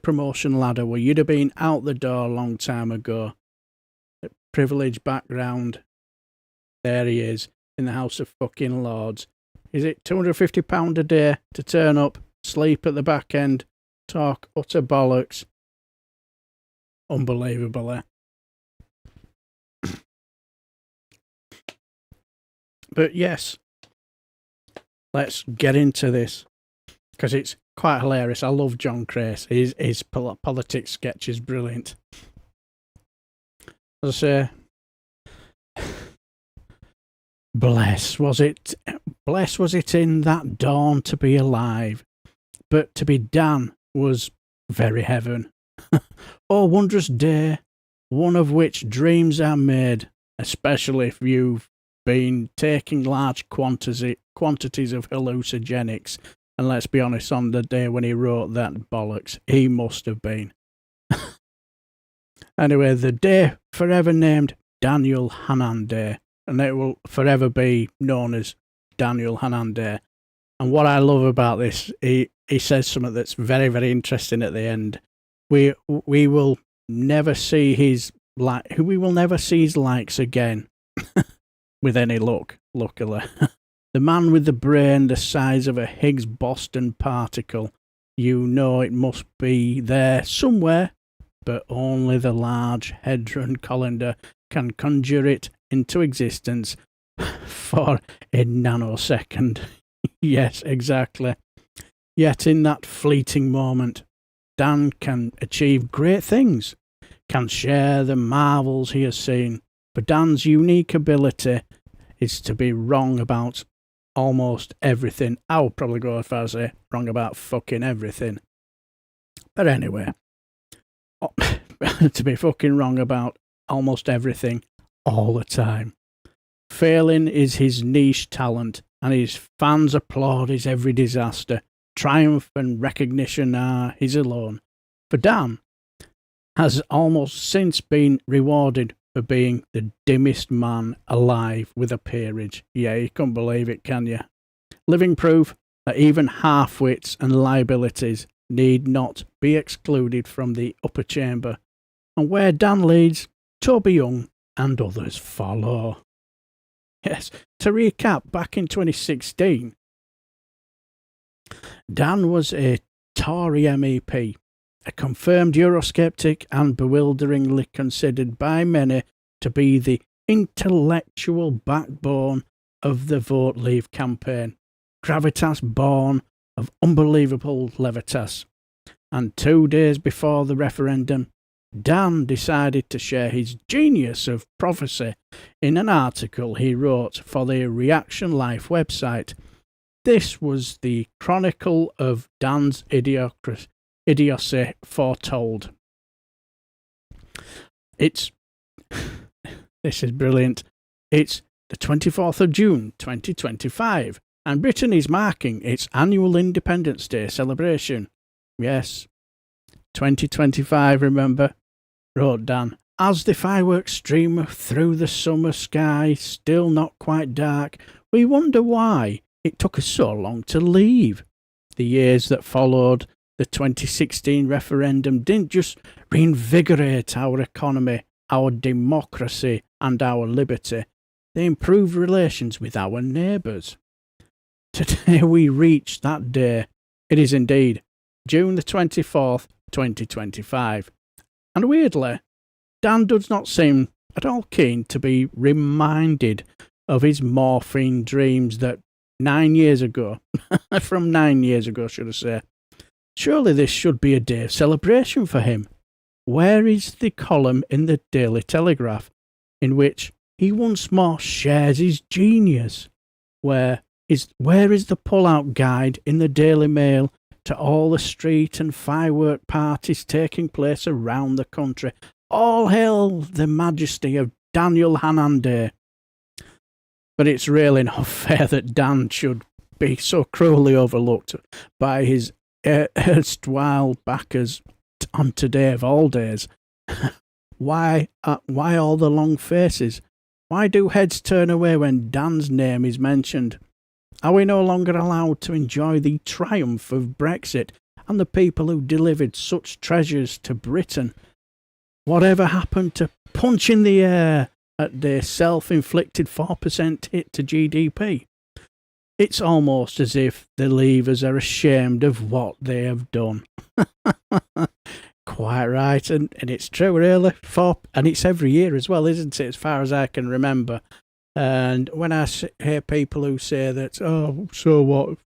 promotion ladder, where you'd have been out the door a long time ago. Privileged background. There he is in the House of fucking Lords. Is it £250 a day to turn up, sleep at the back end, talk utter bollocks? Unbelievable, eh? But yes, let's get into this, because it's quite hilarious. I love John Crace. His politics sketch is brilliant. As I say, bless was it in that dawn to be alive, but to be Dan was very heaven. Oh, wondrous day, one of which dreams are made, especially if you've been taking large quantities of hallucinogenics. And let's be honest, on the day when he wrote that bollocks, he must have been. Anyway, the day forever named Daniel Hannan Day, and it will forever be known as Daniel Hannan Day. And what I love about this, he says something that's very, very interesting at the end. We will never see his likes again with any luck, luckily. The man with the brain the size of a Higgs Boson particle, you know it must be there somewhere, but only the Large Hadron Collider can conjure it into existence for a nanosecond. Yes, exactly. Yet in that fleeting moment, Dan can achieve great things, can share the marvels he has seen. For Dan's unique ability is to be wrong about almost everything. I would probably go as far as say wrong about fucking everything. But anyway, to be fucking wrong about almost everything all the time. Failing is his niche talent, and his fans applaud his every disaster. Triumph and recognition are his alone. For Dan has almost since been rewarded for being the dimmest man alive with a peerage. Yeah, you can't believe it, can you? Living proof that even half-wits and liabilities need not be excluded from the upper chamber. And where Dan leads, Toby Young and others follow. Yes, to recap, back in 2016, Dan was a Tory MEP, a confirmed Eurosceptic and bewilderingly considered by many to be the intellectual backbone of the Vote Leave campaign. Gravitas born of unbelievable levitas. And 2 days before the referendum, Dan decided to share his genius of prophecy in an article he wrote for the Reaction Life website. This was the chronicle of Dan's idiocy foretold. This is brilliant. It's the 24th of June 2025, and Britain is marking its annual Independence Day celebration. Yes, 2025, remember? Wrote Dan. As the fireworks stream through the summer sky, still not quite dark, we wonder why it took us so long to leave. The years that followed the 2016 referendum didn't just reinvigorate our economy, our democracy and our liberty. They improved relations with our neighbours. Today we reach that day. It is indeed June the 24th, 2025. And weirdly, Dan does not seem at all keen to be reminded of his morphine dreams that 9 years ago, from 9 years ago, should I say. Surely this should be a day of celebration for him. Where is the column in the Daily Telegraph in which he once more shares his genius? Where is the pull-out guide in the Daily Mail to all the street and firework parties taking place around the country? All hail the majesty of Daniel Hannan Day. But it's really not fair that Dan should be so cruelly overlooked by his erstwhile backers on today of all days. Why all the long faces? Why do heads turn away when Dan's name is mentioned? Are we no longer allowed to enjoy the triumph of Brexit and the people who delivered such treasures to Britain? Whatever happened to punch in the air at their self-inflicted 4% hit to GDP? It's almost as if the Leavers are ashamed of what they have done. Quite right, and it's true, really. And it's every year as well, isn't it, as far as I can remember. And when I hear people who say that, oh, so what,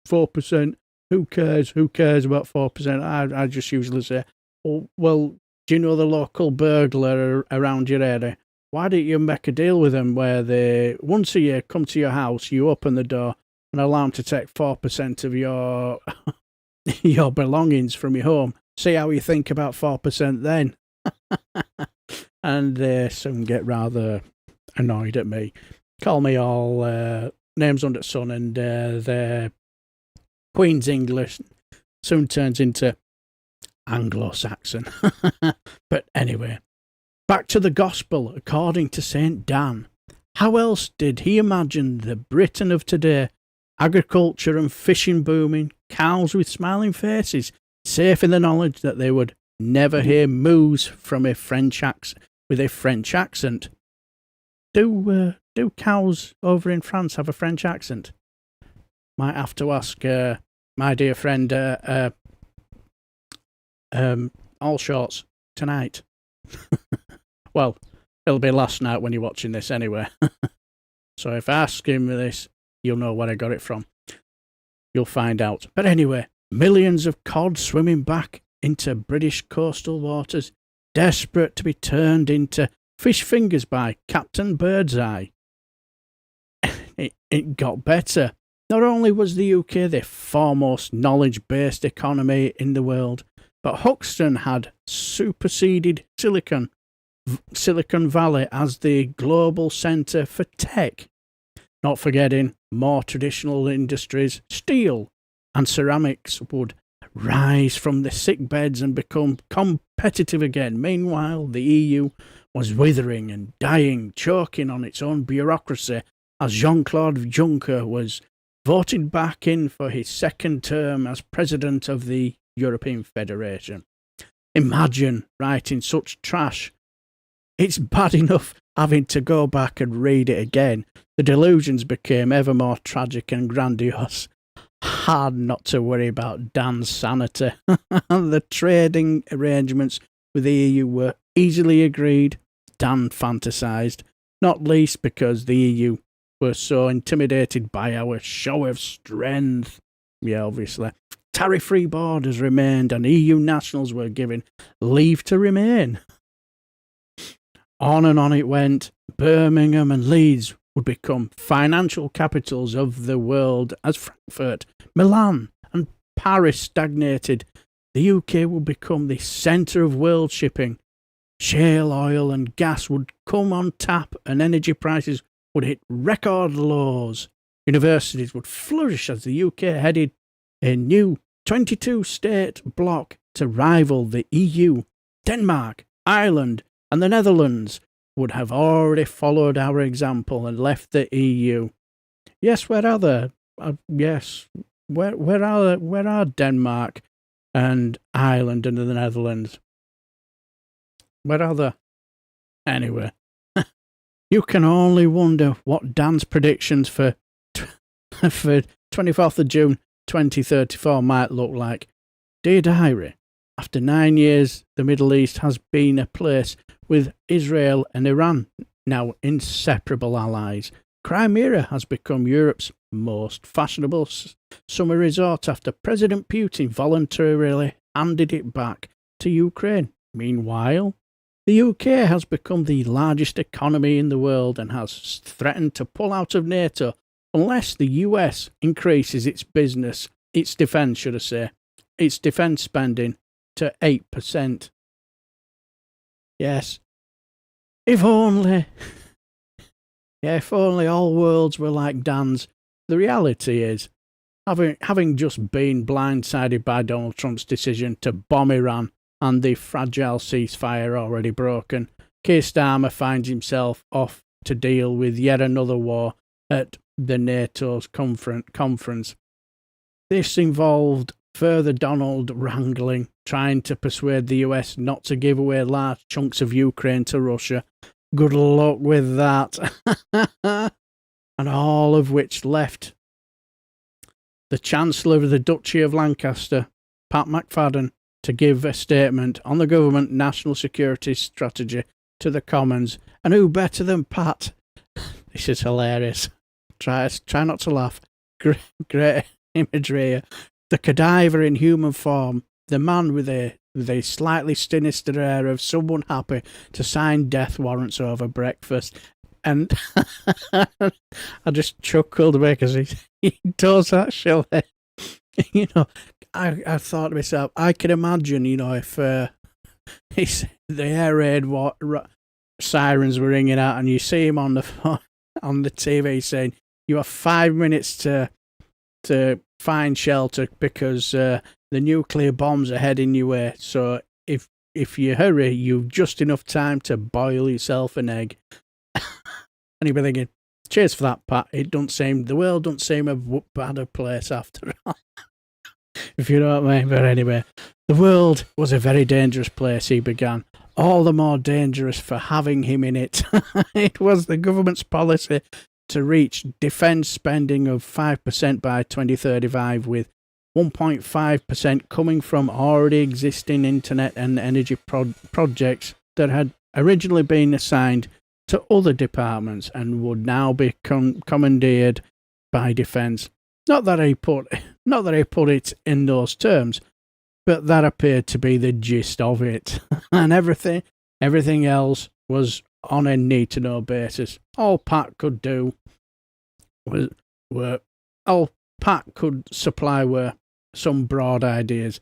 4%, who cares about 4%, I just usually say, oh, well, do you know the local burglar around your area? Why don't you make a deal with them where they, once a year, come to your house, you open the door and allow them to take 4% of your your belongings from your home? See how you think about 4% then. And they soon get rather annoyed at me. Call me all names under the sun, and their Queen's English soon turns into Anglo-Saxon. But anyway, back to the gospel according to St. Dan. How else did he imagine the Britain of today agriculture and fishing booming, cows with smiling faces, safe in the knowledge that they would never hear moos from a French with a French accent. Do cows over in France have a French accent? Might have to ask my dear friend All Shorts tonight. Well, it'll be last night when you're watching this anyway. So if I ask him this, you'll know where I got it from. You'll find out. But anyway, millions of cod swimming back into British coastal waters, desperate to be turned into fish fingers by Captain Birdseye. It got better. Not only was the UK the foremost knowledge-based economy in the world, but Hoxton had superseded Silicon Valley as the global centre for tech. Not forgetting more traditional industries, steel and ceramics would rise from the sick beds and become competitive again. Meanwhile, the EU was withering and dying, choking on its own bureaucracy as Jean-Claude Juncker was voted back in for his second term as president of the European Federation. Imagine writing such trash. It's bad enough having to go back and read it again. The delusions became ever more tragic and grandiose. Hard not to worry about Dan's sanity. The trading arrangements with the EU were easily agreed. Dan fantasised, not least because the EU were so intimidated by our show of strength. Yeah, obviously. Tariff-free borders remained and EU nationals were given leave to remain. On and on it went. Birmingham and Leeds would become financial capitals of the world as Frankfurt, Milan and Paris stagnated. The UK would become the centre of world shipping. Shale oil and gas would come on tap and energy prices would hit record lows. Universities would flourish as the UK headed a new 22-state bloc to rival the EU. Denmark, Ireland and the Netherlands would have already followed our example and left the EU. Yes, where are they? Yes, where are Denmark and Ireland and the Netherlands? Where are they? Anyway, you can only wonder what Dan's predictions for 24th of June 2034 might look like. Dear Diary, after 9 years, the Middle East has been a place with Israel and Iran now inseparable allies. Crimea has become Europe's most fashionable summer resort after President Putin voluntarily handed it back to Ukraine. Meanwhile, the UK has become the largest economy in the world and has threatened to pull out of NATO unless the US increases its defence spending to 8%. Yes. If only all worlds were like Dan's. The reality is, having just been blindsided by Donald Trump's decision to bomb Iran and the fragile ceasefire already broken, Keir Starmer finds himself off to deal with yet another war at the NATO's conference. This involved further Donald wrangling, trying to persuade the US not to give away large chunks of Ukraine to Russia. Good luck with that. And all of which left the Chancellor of the Duchy of Lancaster, Pat McFadden, to give a statement on the government national security strategy to the Commons. And who better than Pat? This is hilarious. Try not to laugh. Great imagery here. The cadaver in human form, the man with a slightly sinister air of someone happy to sign death warrants over breakfast. And I just chuckled because he does actually. You know, I thought to myself, I can imagine, you know, if the air raid sirens were ringing out and you see him on the TV saying, you have 5 minutes to find shelter because the nuclear bombs are heading your way. So if you hurry, you've just enough time to boil yourself an egg. And you'll be thinking, cheers for that, Pat. The world don't seem a bad a place after all. If you know what I mean. But anyway, the world was a very dangerous place, he began. All the more dangerous for having him in it. It was the government's policy to reach defence spending of 5% by 2035, with 1.5% coming from already existing internet and energy projects that had originally been assigned to other departments and would now be commandeered by defence. Not that he put it in those terms, but that appeared to be the gist of it. And everything else was on a need-to-know basis. All Pat could do all Pat could supply were some broad ideas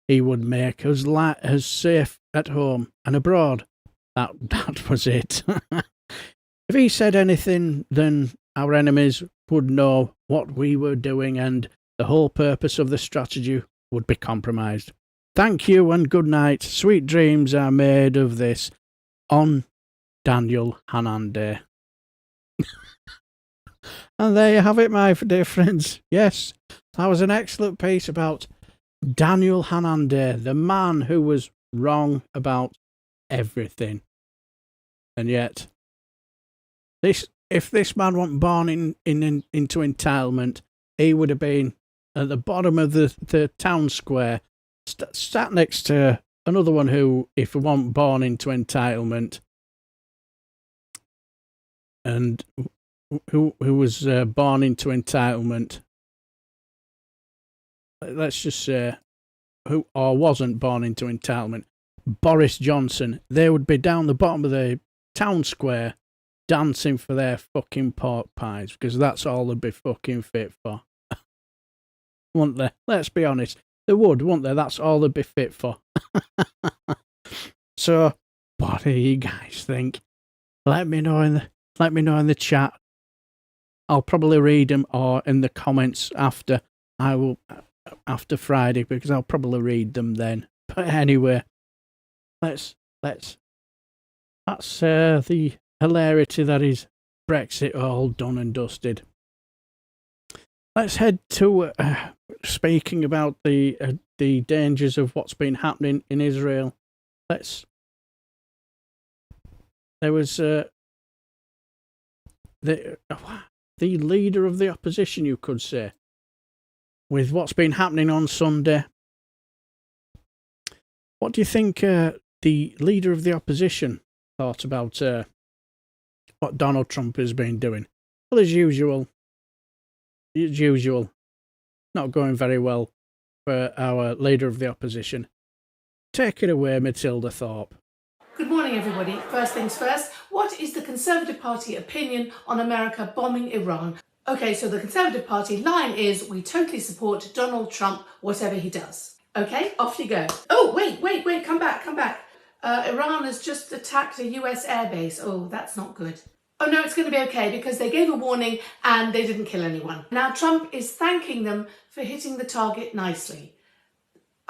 he would make as safe at home and abroad. That was it. If he said anything, then our enemies would know what we were doing, and the whole purpose of the strategy would be compromised. Thank you and good night. Sweet dreams are made of this. On Daniel Hannan Day. And there you have it, my dear friends. Yes, that was an excellent piece about Daniel Hannan Day, the man who was wrong about everything. And yet, if this man wasn't born into entitlement, he would have been at the bottom of the town square, sat next to another one who, if he wasn't born into entitlement, and who was born into entitlement, let's just say, who or wasn't born into entitlement, Boris Johnson, they would be down the bottom of the town square dancing for their fucking pork pies, because that's all they'd be fucking fit for. Wouldn't they? Let's be honest. They would, wouldn't they? That's all they'd be fit for. So, what do you guys think? Let me know in the chat. I'll probably read them, or in the comments after Friday, because I'll probably read them then. But anyway, that's the hilarity that is Brexit all done and dusted. Let's head to speaking about the dangers of what's been happening in Israel. There was the leader of the opposition, you could say, with what's been happening on Sunday. What do you think the leader of the opposition thought about what Donald Trump has been doing? Well, as usual, not going very well for our leader of the opposition. Take it away, Matilda Thorpe. Good morning, everybody. First things first, what is the Conservative Party opinion on America bombing Iran? Okay, so the Conservative Party line is, we totally support Donald Trump, whatever he does. Okay, off you go. Oh, wait, come back. Iran has just attacked a US airbase. Oh, that's not good. Oh no, it's going to be okay because they gave a warning and they didn't kill anyone. Now Trump is thanking them for hitting the target nicely.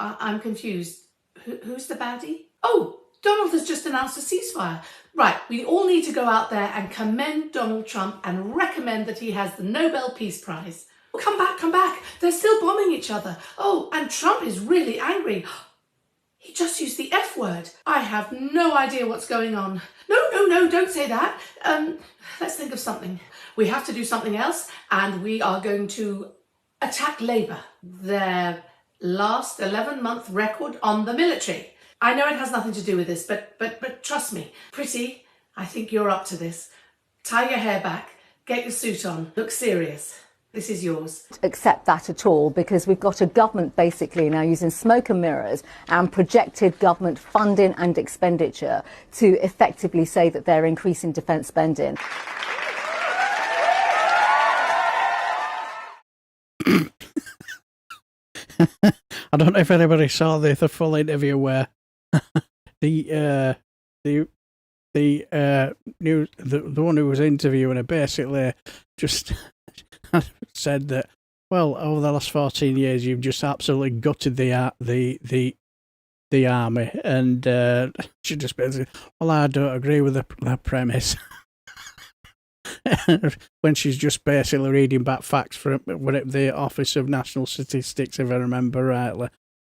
I'm confused. Who's the baddie? Oh, Donald has just announced a ceasefire. Right, we all need to go out there and commend Donald Trump and recommend that he has the Nobel Peace Prize. Oh, come back. They're still bombing each other. Oh, and Trump is really angry. He just used the F word. I have no idea what's going on. No, don't say that. Let's think of something. We have to do something else, and we are going to attack Labour, their last 11-month record on the military. I know it has nothing to do with this, but trust me, Pretty, I think you're up to this. Tie your hair back, get your suit on, look serious. This is yours. Accept that at all, because we've got a government basically now using smoke and mirrors and projected government funding and expenditure to effectively say that they're increasing defence spending. I don't know if anybody saw the full interview where the one who was interviewing her basically just said that, well, over the last 14 years, you've just absolutely gutted the army, and she just basically, well, I don't agree with that premise. when she's just basically reading back facts from the Office of National Statistics, if I remember rightly.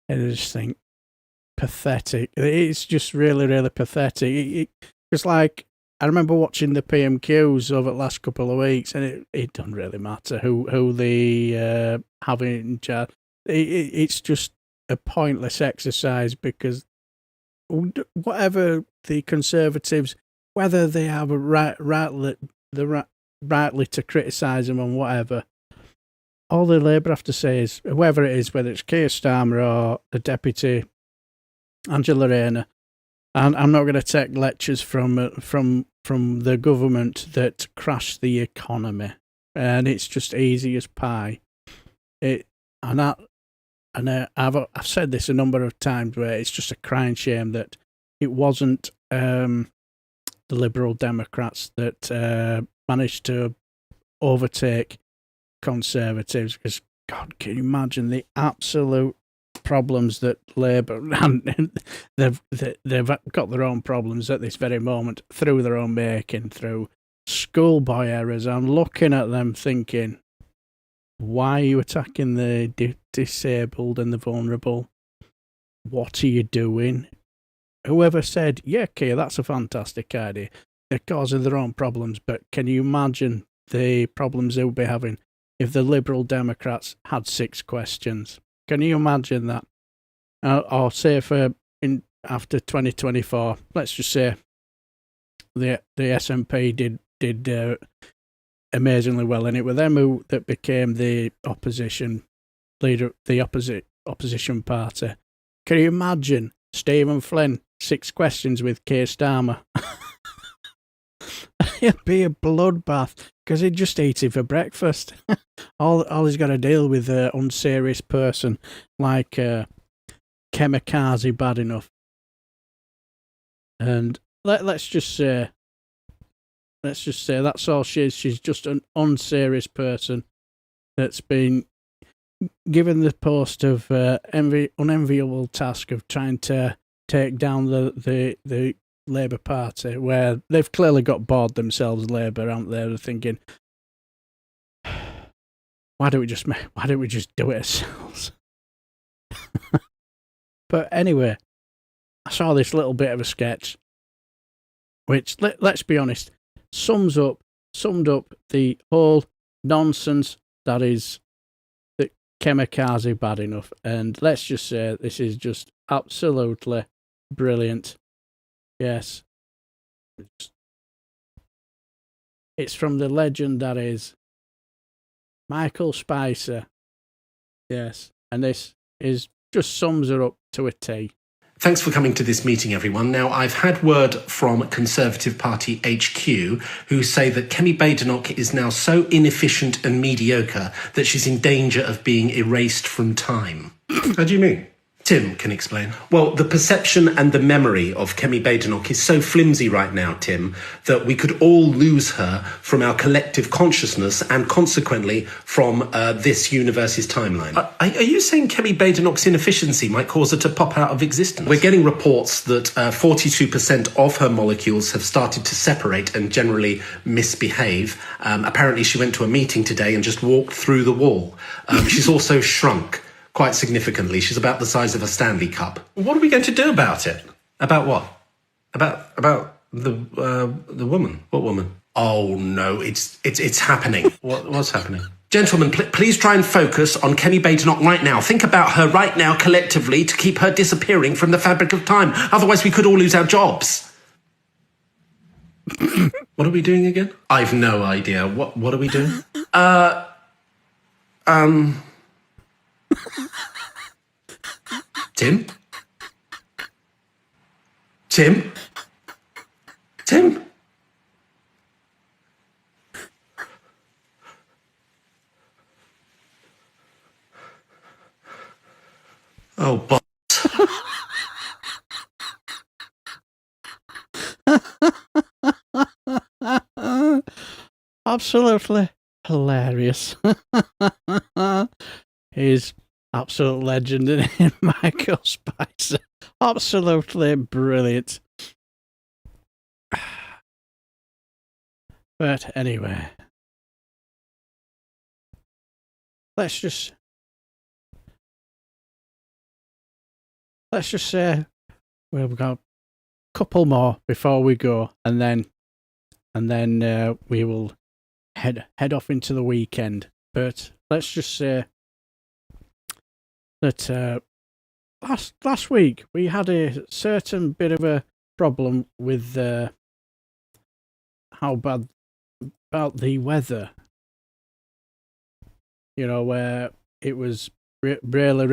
And I just think, pathetic. It's just really, really pathetic. It's like, I remember watching the PMQs over the last couple of weeks, and it doesn't really matter who they have in charge. It's just a pointless exercise, because whatever the Conservatives, whether they have a rightly to criticise them and whatever, all the Labour have to say is, whoever it is, whether it's Keir Starmer or the Deputy Angela Rayner, and I'm not going to take lectures from the government that crashed the economy, and it's just easy as pie. I've said this a number of times, where it's just a crying shame that it wasn't the Liberal Democrats that managed to overtake Conservatives, because God, can you imagine the absolute problems that Labour, and they've got their own problems at this very moment through their own making, through schoolboy errors. I'm looking at them thinking, why are you attacking the disabled and the vulnerable? What are you doing? Whoever said, yeah, Keir, that's a fantastic idea. They're causing their own problems, but can you imagine the problems they would be having if the Liberal Democrats had 6 questions? Can you imagine that? Or say after 2024, let's just say the SNP did amazingly well, and it were them that became the opposition leader, the opposition party. Can you imagine Stephen Flynn 6 questions with Keir Starmer? It'd be a bloodbath, because he'd just eat it for breakfast. all he's got to deal with an unserious person like Kamikaze bad enough. And let's just say that's all she is. She's just an unserious person that's been given the post of unenviable task of trying to take down the Labour Party, where they've clearly got bored themselves, Labour, aren't they? They're thinking, why don't we just do it ourselves? But anyway, I saw this little bit of a sketch, which, let's be honest, summed up the whole nonsense that is the Kamikaze bad enough. And let's just say this is just absolutely brilliant. Yes. It's from the legend that is Michael Spicer. Yes. And this just sums her up to a T. Thanks for coming to this meeting, everyone. Now, I've had word from Conservative Party HQ, who say that Kemi Badenoch is now so inefficient and mediocre that she's in danger of being erased from time. How do you mean? Tim can explain. Well, the perception and the memory of Kemi Badenoch is so flimsy right now, Tim, that we could all lose her from our collective consciousness and consequently from this universe's timeline. Are you saying Kemi Badenoch's inefficiency might cause her to pop out of existence? We're getting reports that 42% of her molecules have started to separate and generally misbehave. Apparently she went to a meeting today and just walked through the wall. She's also shrunk quite significantly. She's about the size of a Stanley Cup. What are we going to do about it? About what? About the woman. What woman? Oh no, it's happening. What's happening? Gentlemen, please try and focus on Kemi Badenoch right now. Think about her right now collectively to keep her disappearing from the fabric of time. Otherwise we could all lose our jobs. What are we doing again? I've no idea. What are we doing? Tim? Tim? Tim? Oh, boss. Absolutely hilarious. He's absolute legend in Michael Spicer. Absolutely brilliant. But anyway, let's just say we've got a couple more before we go, and then we will head off into the weekend. But let's just say that last week we had a certain bit of a problem with how bad about the weather. You know, where it was really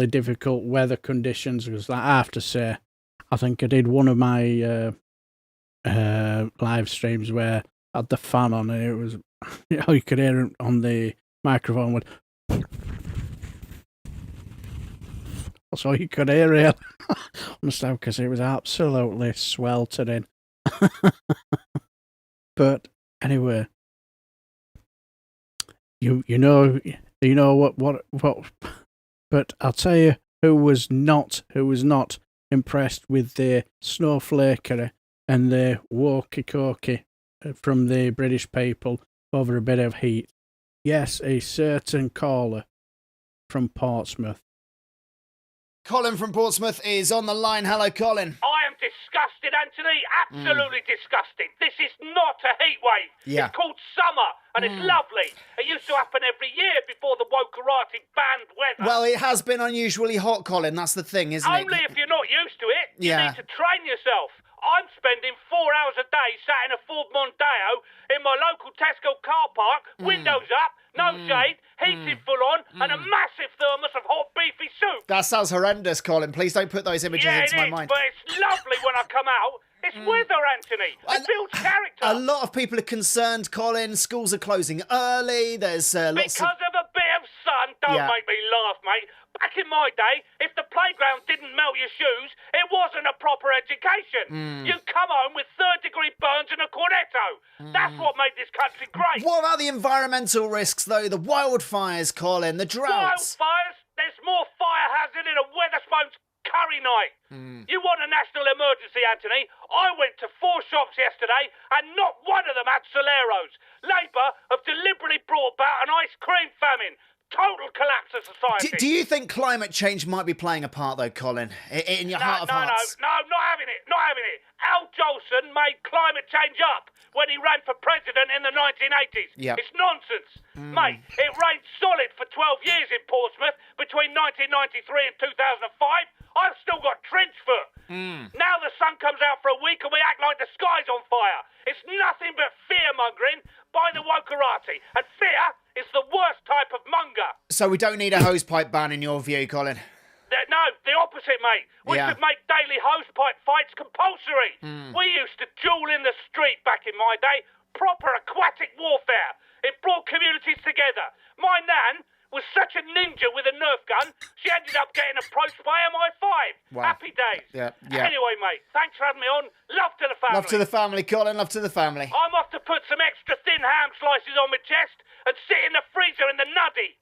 difficult weather conditions. Because I have to say, I think I did one of my live streams where I had the fan on, and it was, you know, you could hear it on the microphone. With that's all you could hear, really. Understand, because it was absolutely sweltering. But anyway, you know what. But I'll tell you who was not impressed with the snowflakery and the walkie-talkie from the British people over a bit of heat. Yes, a certain caller from Portsmouth. Colin from Portsmouth is on the line. Hello, Colin. I am disgusted, Anthony. Absolutely disgusted. This is not a heat wave. Yeah. It's called summer, and it's lovely. It used to happen every year before the Wokarati banned weather. Well, it has been unusually hot, Colin. That's the thing, isn't it? Only if you're not used to it. You Yeah. need to train yourself. I'm spending 4 hours a day sat in a Ford Mondeo in my local Tesco car park, windows up, no shade, heated full on, and a massive thermos of hot beefy soup. That sounds horrendous, Colin. Please don't put those images into my mind. But it's lovely when I come out. It's weather, Anthony. It builds character. A lot of people are concerned, Colin. Schools are closing early. There's lots Because of a bit of sun. Don't Yeah. make me laugh, mate. Back in my day, if the playground didn't melt your shoes, it wasn't a proper education. You come home with third-degree burns and a cornetto. That's what made this country great. What about the environmental risks, though? The wildfires, Colin, the droughts. Wildfires? There's more fire hazard in a Wetherspoons curry night. You want a national emergency, Anthony? I went to 4 shops yesterday and not one of them had Soleros. Labour have deliberately brought about an ice cream famine. Total collapse of society. Do you think climate change might be playing a part, though, Colin? In your heart of hearts? No, not having it. Al Jolson made climate change up when he ran for president in the 1980s. Yep. It's nonsense. Mate, it rained solid for 12 years in Portsmouth between 1993 and 2005. I've still got trench foot. Now the sun comes out for a week and we act like the sky's on fire. It's nothing but fear-mongering by the Wokarati. And fear is the worst type of monger. So we don't need a hosepipe ban in your view, Colin? No, the opposite, mate. We Yeah. should make daily hosepipe fights compulsory. We used to duel in the street back in my day. Proper aquatic warfare. It brought communities together. My nan was such a ninja with a Nerf gun, she ended up getting approached by MI5. Wow. Happy days. Yeah. Anyway, mate, thanks for having me on. Love to the family. Love to the family, Colin. Love to the family. I'm off to put some extra thin ham slices on my chest and sit in the freezer in the nuddy.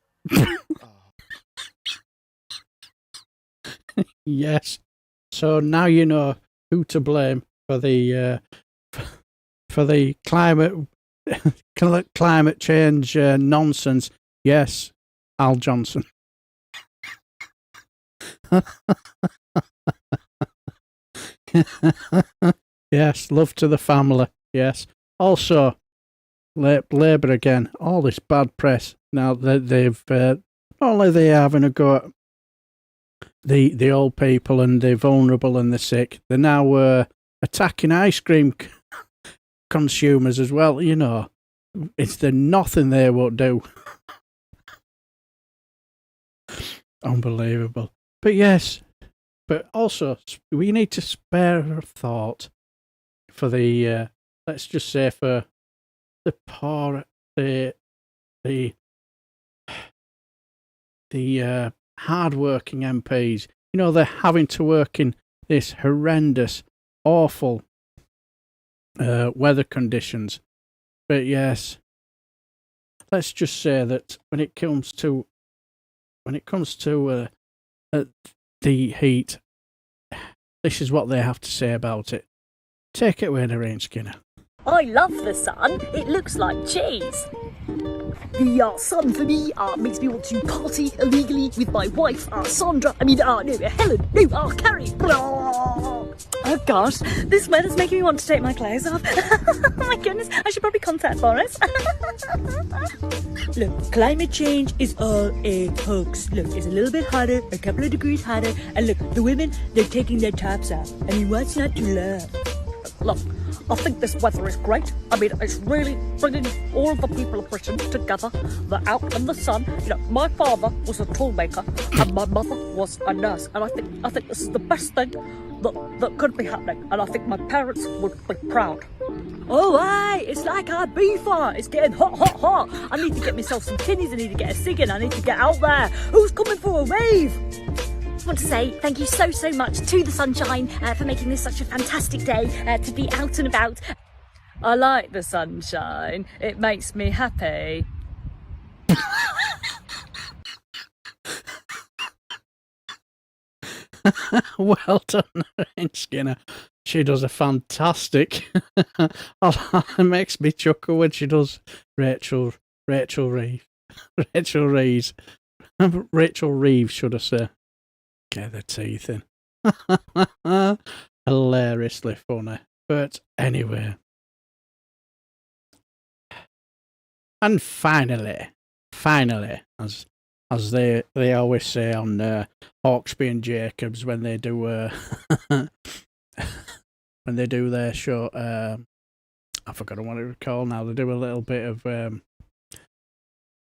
Yes. So now you know who to blame for the climate change nonsense. Yes, Al Johnson. Yes, love to the family. Yes. Also, Labour again. All this bad press. Now that they've not only they having a go at the old people and the vulnerable and the sick, they're now attacking ice cream consumers as well. You know, it's the nothing they won't do. Unbelievable. But yes, but also we need to spare a thought for the let's just say for the poor, the hard-working MPs. You know, they're having to work in this horrendous, awful weather conditions. But yes, let's just say that when it comes to the heat, this is what they have to say about it. Take it away, Lorraine Skinner. I love the sun. It looks like cheese. The sun for me makes me want to party illegally with my wife, Sandra. Helen. No, Carrie. Oh gosh, this weather's making me want to take my clothes off. Oh my goodness, I should probably contact Boris. Look, climate change is all a hoax. Look, it's a little bit hotter, a couple of degrees hotter, and look, the women, they're taking their tops off. What's not to love? Look, I think this weather is great. It's really bringing all of the people of Britain together. They're out in the sun. My father was a toolmaker and my mother was a nurse. And I think this is the best thing that could be happening. And I think my parents would be proud. Oh, aye, it's like our beefer. It's getting hot, hot, hot. I need to get myself some tinnies. I need to get a cig in. I need to get out there. Who's coming for a rave? I want to say thank you so much to the sunshine for making this such a fantastic day to be out and about. I like the sunshine. It makes me happy. Well done, Lorraine Skinner. She does a fantastic. It makes me chuckle when she does Rachel Reeves. Rachel Reeves, should I say. Get the teeth in. Hilariously funny. But anyway. And finally, as they always say on Hawksby and Jacobs when they do when they do their show, I forgot what it was called now. They do a little bit of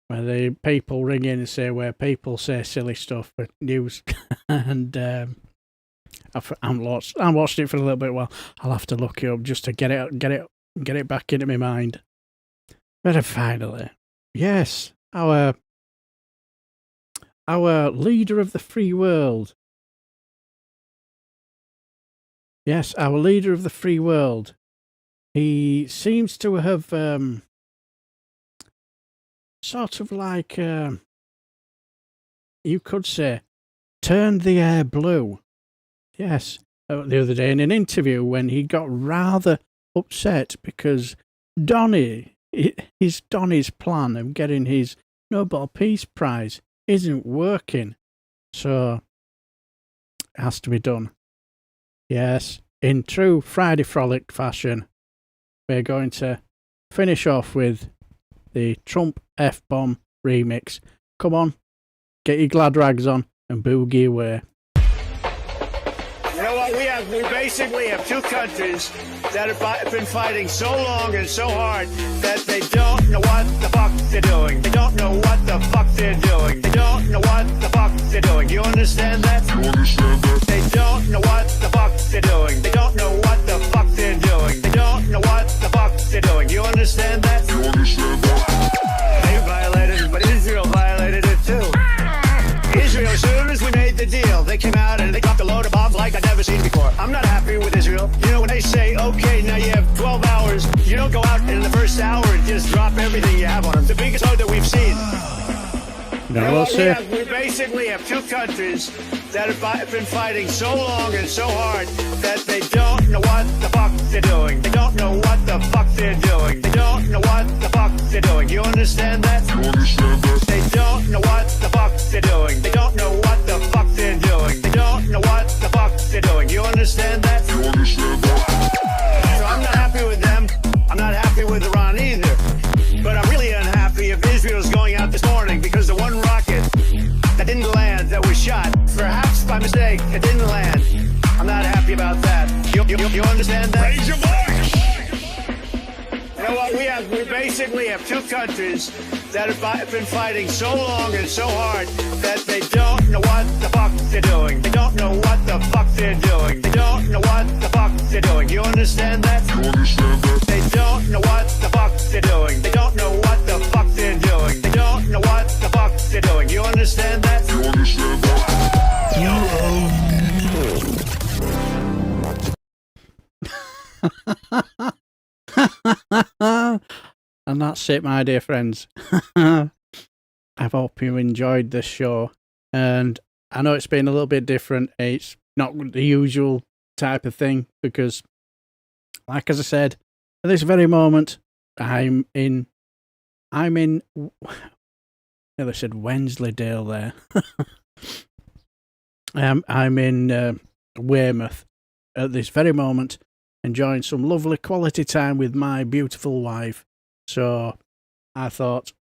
where the people ring in and say where people say silly stuff for news, and I'm watching it for a little bit. Well, I'll have to look it up just to get it back into my mind. But finally, yes, our leader of the free world. Yes, our leader of the free world. He seems to have sort of like, you could say, turned the air blue. Yes, the other day in an interview when he got rather upset because Donny's plan of getting his Nobel Peace Prize isn't working. So, it has to be done. Yes, in true Friday Frolic fashion, we're going to finish off with the Trump F-Bomb remix. Come on, get your glad rags on and boogie away. You know what? We basically have two countries that have been fighting so long and so hard that they don't know what the fuck they're doing. They don't know what the fuck they're doing. They don't know what the fuck they're doing. You understand that? You understand that? They don't know what the fuck they're doing. They don't know what the fuck they're doing. They don't know what the fuck they're doing. You understand that? You understand that? They violated it, but Israel violated it too. Israel, as soon as we made the deal, they came out and they dropped a load of bombs like I've never seen before. I'm not happy with Israel. You know, when they say, okay, now you have 12 hours, you don't go out in the first hour and just drop everything you have on them. The biggest load that we've seen. We basically have two countries that have been fighting so long and so hard that they don't know what the fuck they're doing. They don't know what the fuck they're doing. They don't know what the fuck they're doing. You understand that? You understand that? They don't know what the fuck they're doing. They don't know what the fuck they're doing. They don't know what the fuck they're doing. You understand that? You understand that? So I'm not happy with them. I'm not happy with Iran either. But I'm really unhappy if Israel's going out this morning because the one rocket that didn't land, that was shot, perhaps by mistake, it didn't land. I'm not happy about that. You understand that? Raise your voice! You know what? We basically have two countries that have been fighting so long and so hard that they don't know what the fuck they're doing. They don't know what the fuck they're doing. They don't know what the fuck they're doing. You understand that? You understand that? They don't know what the fuck they're doing. They don't know what the fuck they're doing. They don't know what the fuck they're doing. You understand that? You understand that? And that's it, my dear friends. I hope you enjoyed this show. And I know it's been a little bit different. It's not the usual type of thing because, like as I said, At this very moment, I'm in. I nearly said Wensleydale there. I'm in Weymouth at this very moment, enjoying some lovely quality time with my beautiful wife. So I thought,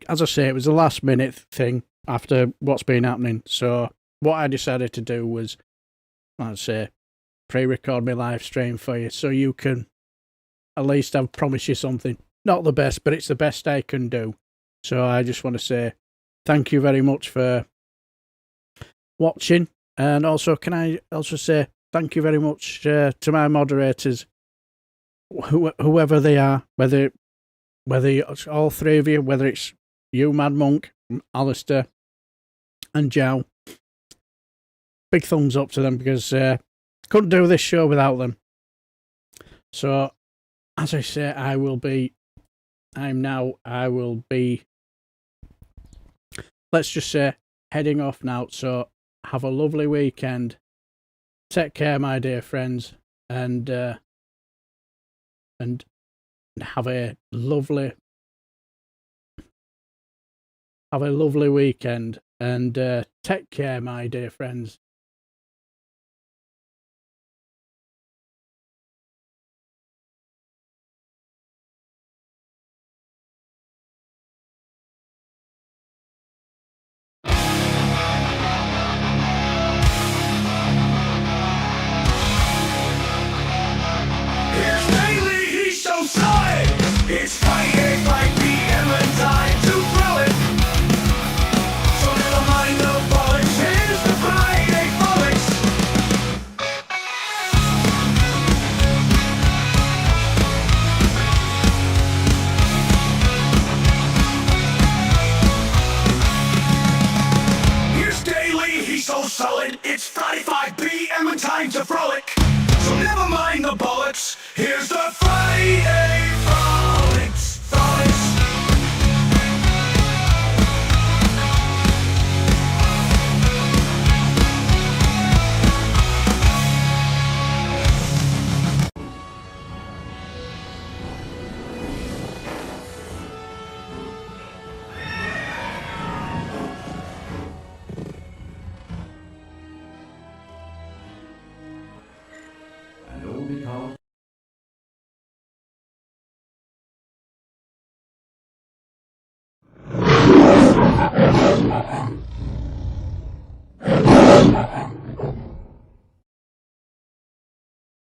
as I say, it was a last minute thing after what's been happening. So what I decided to do was, I'd say, pre-record my live stream for you, so you can at least I've promised you something. Not the best, but it's the best I can do. So I just want to say thank you very much for watching, and also can I also say thank you very much to my moderators, whoever they are, whether it's all three of you, whether it's you, Mad Monk, Alistair, and Jow. Big thumbs up to them, because couldn't do this show without them. So, as I say, I will be, let's just say, heading off now. So, have a lovely weekend. Take care, my dear friends, and have a lovely weekend, and take care, my dear friends. It's Friday, 5 p.m. and time to throw it. So never mind the bollocks, here's the Friday Frolics. Here's Daily, he's so solid. It's Friday, 5 p.m. and time to frolic. So never mind the bollocks, here's the Friday Frolics. And all because